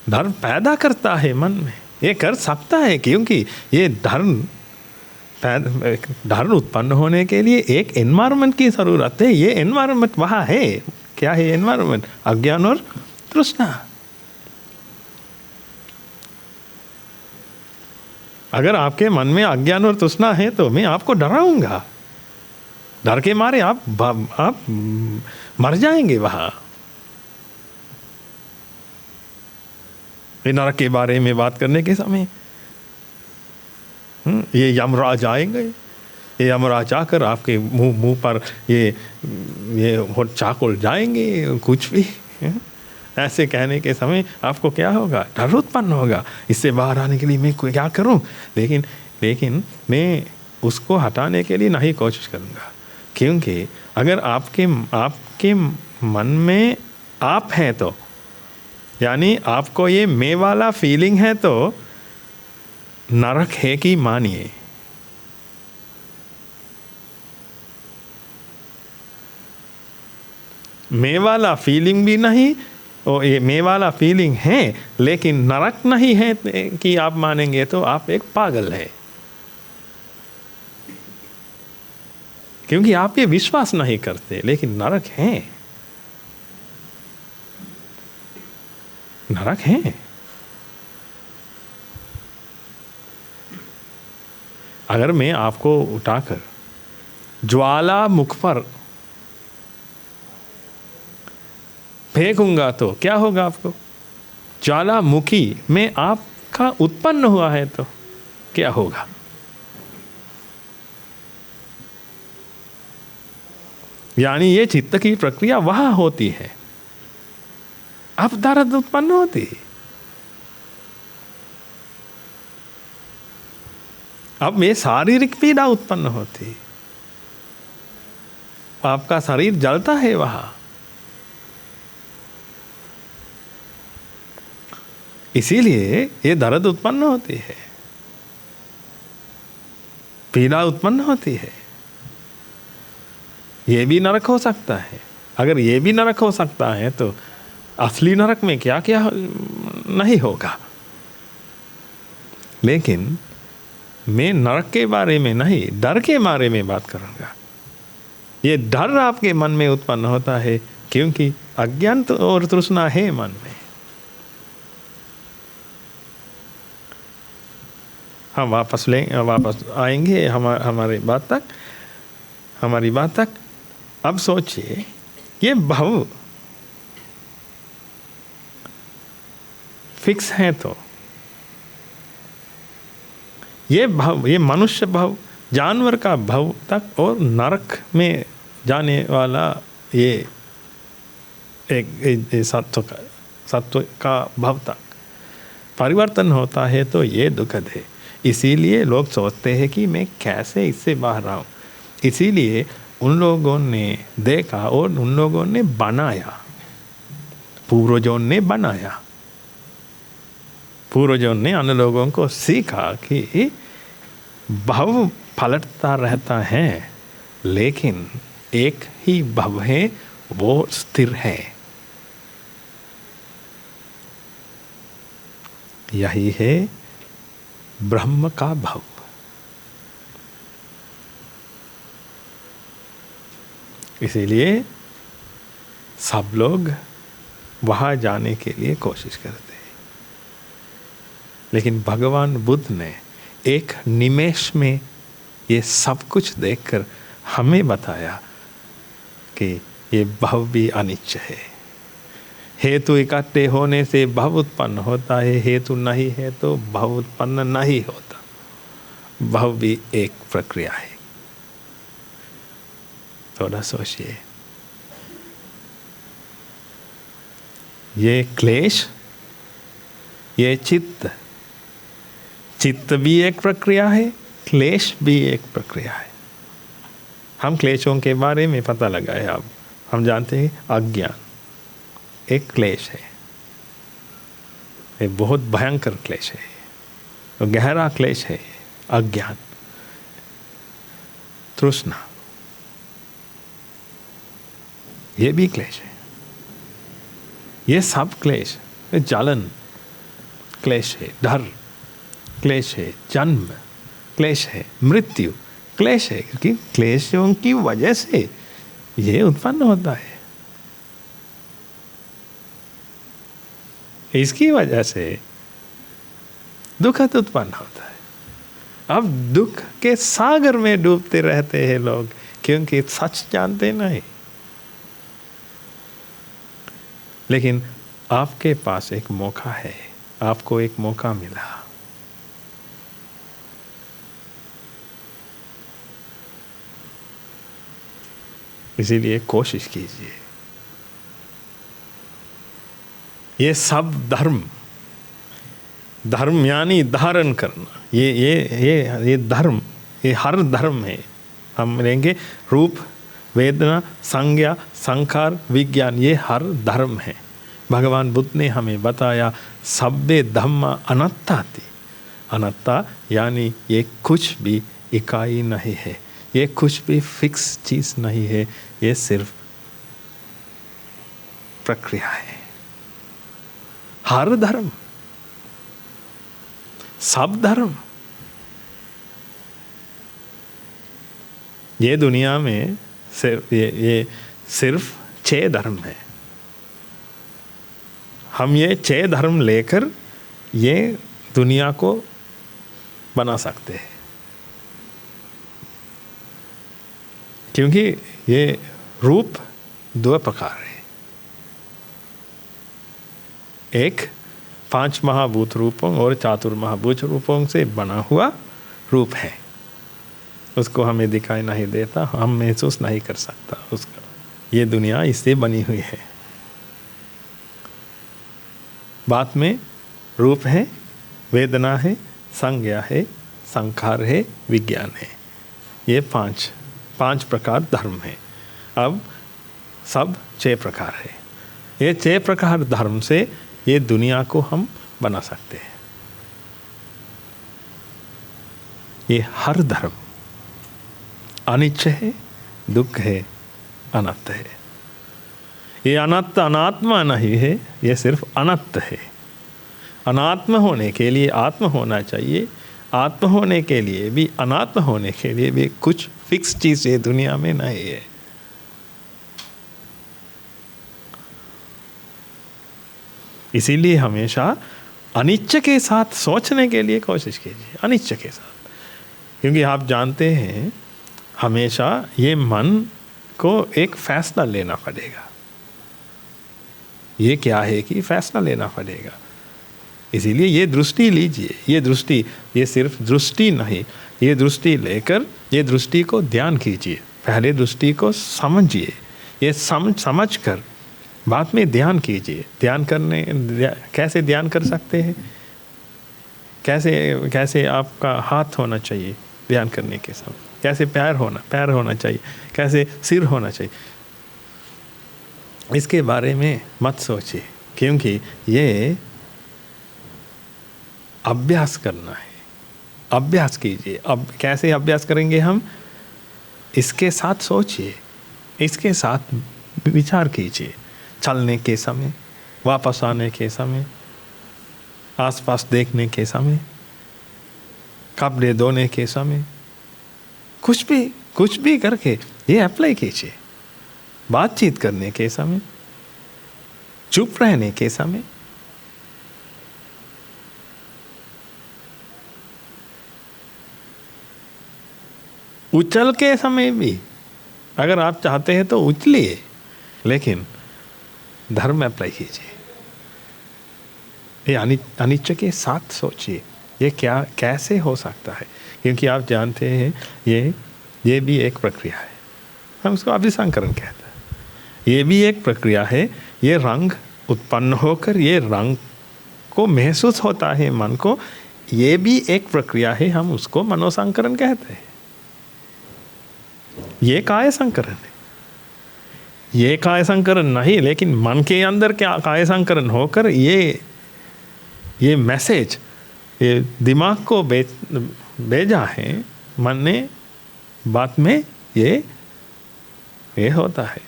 डर पैदा करता है मन में, ये कर सकता है, क्योंकि ये डर उत्पन्न होने के लिए एक एनवायरनमेंट की ज़रूरत है। ये एनवायरनमेंट वहाँ है। क्या है एनवायरनमेंट? अज्ञान और तृष्णा। अगर आपके मन में अज्ञान और तृष्णा है तो मैं आपको डराऊंगा, डर के मारे आप मर जाएंगे वहाँ। नरक के बारे में बात करने के समय ये यमराज आएंगे, ये यमराज आकर आपके मुंह पर ये चाकुल जाएंगे, कुछ भी ऐसे कहने के समय आपको क्या होगा? डर उत्पन्न होगा। इससे बाहर आने के लिए मैं क्या करूं? लेकिन मैं उसको हटाने के लिए नहीं कोशिश करूंगा, क्योंकि अगर आपके मन में आप हैं तो, यानी आपको ये मैं वाला फीलिंग है, तो नरक है कि मानिए। मैं वाला फीलिंग भी नहीं, और ये मैं वाला फीलिंग है लेकिन नरक नहीं है कि आप मानेंगे तो आप एक पागल है, क्योंकि आप ये विश्वास नहीं करते। लेकिन नरक है, नरक है। अगर मैं आपको उठाकर ज्वाला मुख पर फेंकूंगा तो क्या होगा आपको? ज्वालामुखी में आपका उत्पन्न हुआ है तो क्या होगा? यानी ये चित्त की प्रक्रिया वहां होती है, अब दर्द उत्पन्न होती है। अब ये शारीरिक पीड़ा उत्पन्न होती, आपका शरीर जलता है वहां। इसीलिए ये दर्द उत्पन्न होती है, पीड़ा उत्पन्न होती है। ये भी नरक हो सकता है। अगर ये भी नरक हो सकता है तो असली नरक में क्या क्या नहीं होगा। लेकिन मैं नरक के बारे में नहीं, डर के बारे में बात करूंगा। ये डर आपके मन में उत्पन्न होता है क्योंकि अज्ञान और तृष्णा है मन में। हम वापस आएंगे हमारी बात तक। अब सोचिए, ये भव फिक्स है तो ये मनुष्य भव, जानवर का भव तक और नरक में जाने वाला ये एक सत्व का भव तक परिवर्तन होता है तो ये दुखद है। इसीलिए लोग सोचते हैं कि मैं कैसे इससे बाहर आऊं। इसीलिए उन लोगों ने देखा और उन लोगों ने बनाया, पूर्वजों ने बनाया, पूर्वजों ने अन्य लोगों को सीखा कि भव पलटता रहता है, लेकिन एक ही भव है, वो स्थिर है। यही है ब्रह्म का भव। इसीलिए सब लोग वहाँ जाने के लिए कोशिश करते हैं। लेकिन भगवान बुद्ध ने एक निमेष में ये सब कुछ देखकर हमें बताया कि ये भव भी अनित्य है। हेतु इकट्ठे होने से भव उत्पन्न होता है, हेतु नहीं है तो भव उत्पन्न नहीं होता। भव भी एक प्रक्रिया है। थोड़ा सोचिए, ये क्लेश, ये चित्त भी एक प्रक्रिया है, क्लेश भी एक प्रक्रिया है। हम क्लेशों के बारे में पता लगाए। अब हम जानते हैं अज्ञान एक क्लेश है, ये बहुत भयंकर क्लेश है, तो गहरा क्लेश है अज्ञान। तृष्णा ये भी क्लेश है। ये सब क्लेश, जलन, क्लेश है, डर क्लेश है, जन्म क्लेश है, मृत्यु क्लेश है, क्योंकि क्लेशों की वजह से ये उत्पन्न होता है। इसकी वजह से दुख उत्पन्न होता है। अब दुख के सागर में डूबते रहते हैं लोग, क्योंकि सच जानते नहीं। लेकिन आपके पास एक मौका है, आपको एक मौका मिला। इसीलिए कोशिश कीजिए। ये सब धर्म, धर्म यानी धारण करना, ये धर्म, ये हर धर्म है। हम लेंगे रूप, वेदना, संज्ञा, संखार, विज्ञान, ये हर धर्म है। भगवान बुद्ध ने हमें बताया सब्बे धम्मा अनात्ताति। अनात्ता यानी ये कुछ भी इकाई नहीं है, ये कुछ भी फिक्स चीज़ नहीं है, ये सिर्फ प्रक्रिया है। हर धर्म, सब धर्म, ये दुनिया में ये सिर्फ 6 धर्म है। हम ये 6 धर्म लेकर ये दुनिया को बना सकते हैं, क्योंकि ये रूप 2 प्रकार है। एक 5 महाभूत रूपों और चातुर्महाभूत रूपों से बना हुआ रूप है, उसको हमें दिखाई नहीं देता, हम महसूस नहीं कर सकता उसका। ये दुनिया इससे बनी हुई है। बाद में रूप है, वेदना है, संज्ञा है, संखार है, विज्ञान है। ये 5 प्रकार धर्म है। अब सब 6 प्रकार है। ये 6 प्रकार धर्म से ये दुनिया को हम बना सकते हैं। ये हर धर्म अनित्य है, दुख है, अनंत है। ये अनंत अनात्मा नहीं है, ये सिर्फ अनंत है। अनात्म होने के लिए आत्म होना चाहिए, आत्म होने के लिए भी अनात्म होने के लिए भी कुछ फिक्स चीज़ ये दुनिया में नहीं है। इसीलिए हमेशा अनित्य के साथ सोचने के लिए कोशिश कीजिए, अनित्य के साथ, क्योंकि आप जानते हैं हमेशा ये मन को एक फैसला लेना पड़ेगा। ये क्या है कि फैसला लेना पड़ेगा। इसीलिए ये दृष्टि लीजिए। ये दृष्टि, ये सिर्फ दृष्टि नहीं, ये दृष्टि लेकर ये दृष्टि को ध्यान कीजिए। पहले दृष्टि को समझिए, ये समझ कर बाद में ध्यान कीजिए। ध्यान करने कैसे ध्यान कर सकते हैं? कैसे आपका हाथ होना चाहिए ध्यान करने के समय, कैसे पैर होना चाहिए, कैसे सिर होना चाहिए, इसके बारे में मत सोचिए, क्योंकि ये अभ्यास करना है। अभ्यास कीजिए। अब कैसे अभ्यास करेंगे हम? इसके साथ सोचिए, इसके साथ विचार कीजिए। चलने के समय, वापस आने के समय, आसपास देखने के समय, कपड़े धोने के समय, कुछ भी करके ये अप्लाई कीजिए। बातचीत करने के समय, चुप रहने के समय, उछल के समय भी अगर आप चाहते हैं तो उछलिए, लेकिन धर्म अप्लाई कीजिए। ये अनिच्छ के साथ सोचिए, ये कैसे हो सकता है, क्योंकि आप जानते हैं ये भी एक प्रक्रिया है। हम उसको अभिसंकरण कहते हैं। ये भी एक प्रक्रिया है। ये रंग उत्पन्न होकर ये रंग को महसूस होता है मन को, ये भी एक प्रक्रिया है। हम उसको मनोसंकरण कहते हैं। ये काय संकरण है। ये काय संकरण नहीं, लेकिन मन के अंदर क्या काय संकरण होकर ये मैसेज ये दिमाग को भेजा है मन ने, बाद में ये होता है।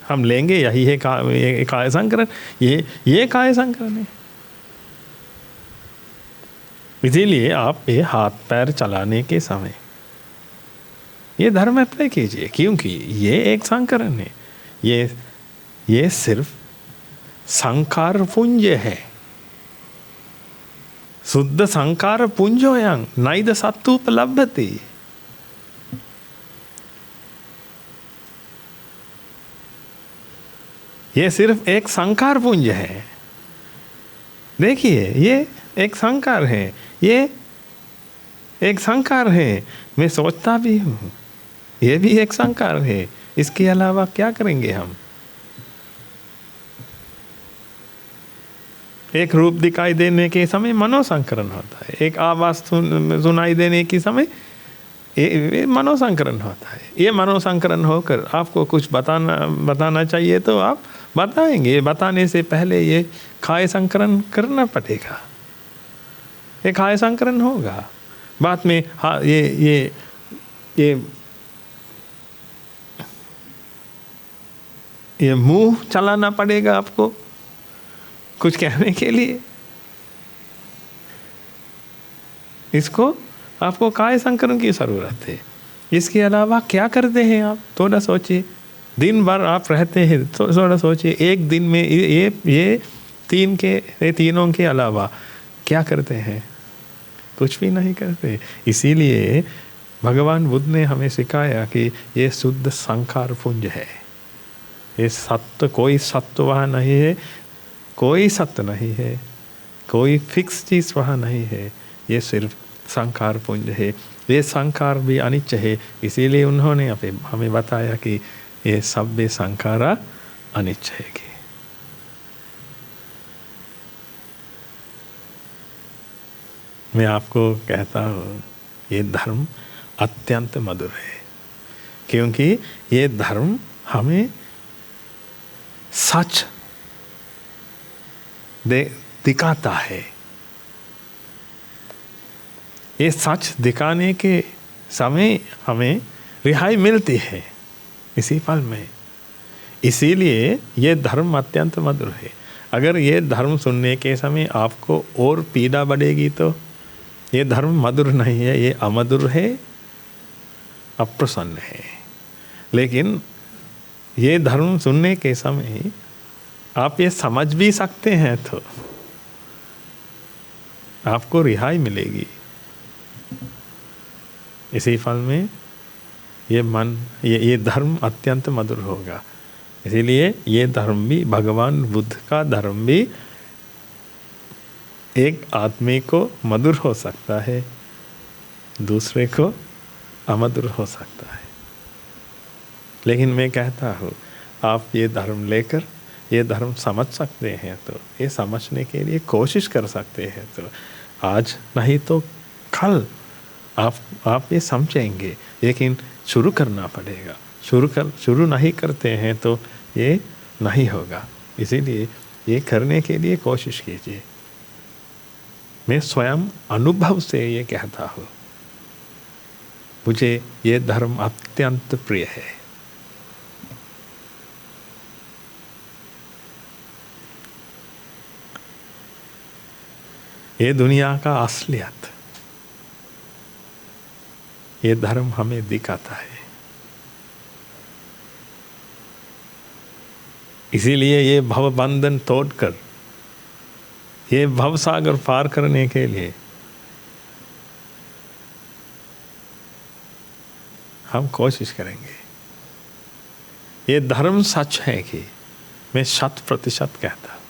हम लेंगे यही है काय संकरण। ये काय संकरण है। इसीलिए आप ये हाथ पैर चलाने के समय ये धर्म अप्लाई कीजिए, क्योंकि ये एक संकरण है। ये सिर्फ संकार पुंज है। शुद्ध संकार पुंजोयं नैद सत्तुपलभ्यते। ये सिर्फ एक संकार पुंज है। देखिए, ये एक संकार है, ये एक संकार है। मैं सोचता भी हूँ, ये भी एक संकार है। इसके अलावा क्या करेंगे हम? एक रूप दिखाई देने के समय मनोसंकरण होता है, एक आवाज़ सुनाई देने के समय ये मनोसंकरण होता है। ये मनोसंकरण होकर आपको कुछ बताना चाहिए तो आप बताएंगे। बताने से पहले ये काय संकरण करना पड़ेगा। ये काय संकरण होगा बाद में। हाँ, ये मुंह चलाना पड़ेगा आपको कुछ कहने के लिए। इसको आपको काय संकरण की ज़रूरत है। इसके अलावा क्या करते हैं आप? थोड़ा सोचिए। दिन भर आप रहते हैं तो थोड़ा सोचिए, एक दिन में ये तीनों के अलावा क्या करते हैं? कुछ भी नहीं करते। इसीलिए भगवान बुद्ध ने हमें सिखाया कि ये शुद्ध संकार पुंज है। ये सत्य, कोई सत्य वहाँ नहीं है, कोई सत्य नहीं है, कोई फिक्स चीज़ वहाँ नहीं है। ये सिर्फ संकार पुंज है। ये संकार भी अनित्य है। इसीलिए उन्होंने हमें बताया कि ये सभ्य संकारा अनित्य है। कि मैं आपको कहता हूँ, ये धर्म अत्यंत मधुर है, क्योंकि ये धर्म हमें सच दिखाता है। ये सच दिखाने के समय हमें रिहाई मिलती है इसी पल में। इसीलिए ये धर्म अत्यंत मधुर है। अगर ये धर्म सुनने के समय आपको और पीड़ा बढ़ेगी तो ये धर्म मधुर नहीं है, ये अमधुर है, अप्रसन्न है। लेकिन ये धर्म सुनने के समय आप ये समझ भी सकते हैं तो आपको रिहाई मिलेगी। इसी फल में ये धर्म अत्यंत मधुर होगा। इसीलिए ये धर्म भी, भगवान बुद्ध का धर्म भी एक आदमी को मधुर हो सकता है, दूसरे को अमधुर हो सकता है। लेकिन मैं कहता हूँ, आप ये धर्म लेकर ये धर्म समझ सकते हैं तो ये समझने के लिए कोशिश कर सकते हैं तो आज नहीं तो कल आप ये समझेंगे। लेकिन शुरू करना पड़ेगा। शुरू नहीं करते हैं तो ये नहीं होगा। इसीलिए ये करने के लिए कोशिश कीजिए। मैं स्वयं अनुभव से ये कहता हूँ, मुझे ये धर्म अत्यंत प्रिय है। ये दुनिया का असलियत ये धर्म हमें दिखाता है। इसीलिए ये भव बंधन तोड़कर ये भव सागर पार करने के लिए हम कोशिश करेंगे। ये धर्म सच है कि मैं 100% कहता हूँ।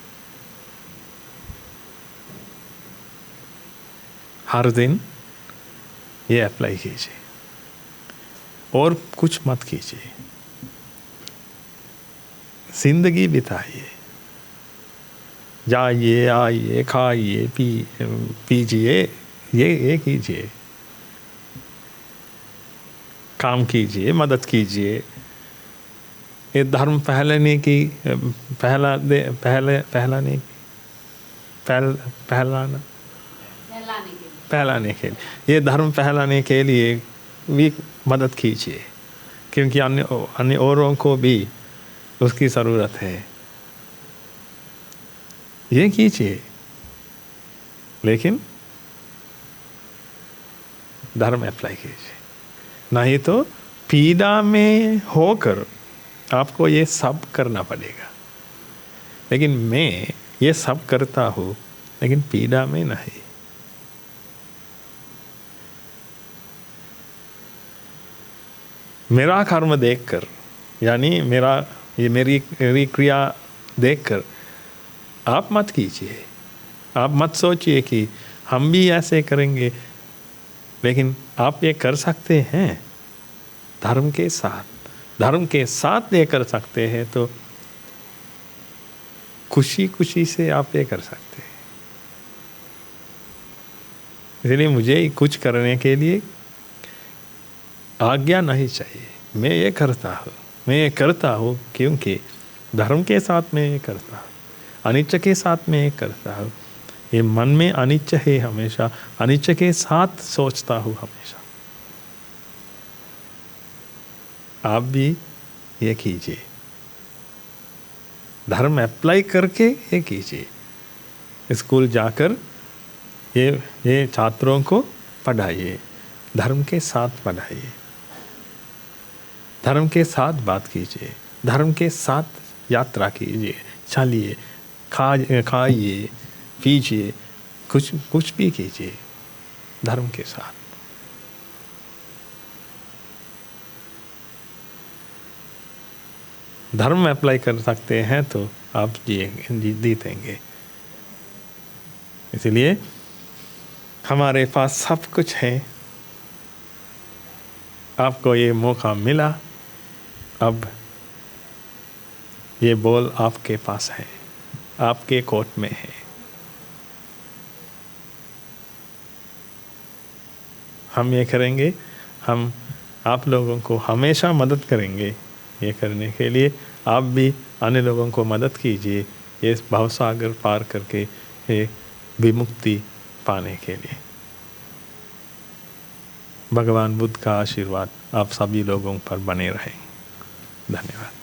हर दिन ये अप्लाई कीजिए और कुछ मत कीजिए। जिंदगी बिताइए, जाइए आइए खाइए पीजिए, ये कीजिए, काम कीजिए, मदद कीजिए। ये धर्म फैलाने के लिए ये धर्म फैलाने के लिए भी मदद कीजिए, क्योंकि अन्य औरों को भी उसकी ज़रूरत है। ये कीजिए, लेकिन धर्म अप्लाई कीजिए। नहीं तो पीड़ा में होकर आपको ये सब करना पड़ेगा। लेकिन मैं ये सब करता हूँ, लेकिन पीड़ा में नहीं। मेरा कर्म देखकर, यानी मेरी क्रिया देखकर आप मत कीजिए। आप मत सोचिए कि हम भी ऐसे करेंगे, लेकिन आप ये कर सकते हैं धर्म के साथ ये कर सकते हैं, तो खुशी खुशी से आप ये कर सकते हैं। इसलिए मुझे कुछ करने के लिए आज्ञा नहीं चाहिए। मैं ये करता हूँ क्योंकि धर्म के साथ मैं ये करता हूँ, अनिच्छ के साथ मैं ये करता हूँ। ये मन में अनिच्छ है, हमेशा अनिच्छ के साथ सोचता हूँ हमेशा। आप भी ये कीजिए, धर्म अप्लाई करके ये कीजिए। स्कूल जाकर ये छात्रों को पढ़ाइए, धर्म के साथ पढ़ाइए, धर्म के साथ बात कीजिए, धर्म के साथ यात्रा कीजिए, चलिए, खाइए, पीजिए, कुछ भी कीजिए धर्म के साथ। धर्म में अप्लाई कर सकते हैं तो आप जीतेंगे। इसलिए हमारे पास सब कुछ है, आपको ये मौका मिला, अब ये बॉल आपके पास है, आपके कोर्ट में है। हम ये करेंगे, हम आप लोगों को हमेशा मदद करेंगे ये करने के लिए। आप भी अन्य लोगों को मदद कीजिए ये भवसागर पार करके ये विमुक्ति पाने के लिए। भगवान बुद्ध का आशीर्वाद आप सभी लोगों पर बने रहे। धन्यवाद।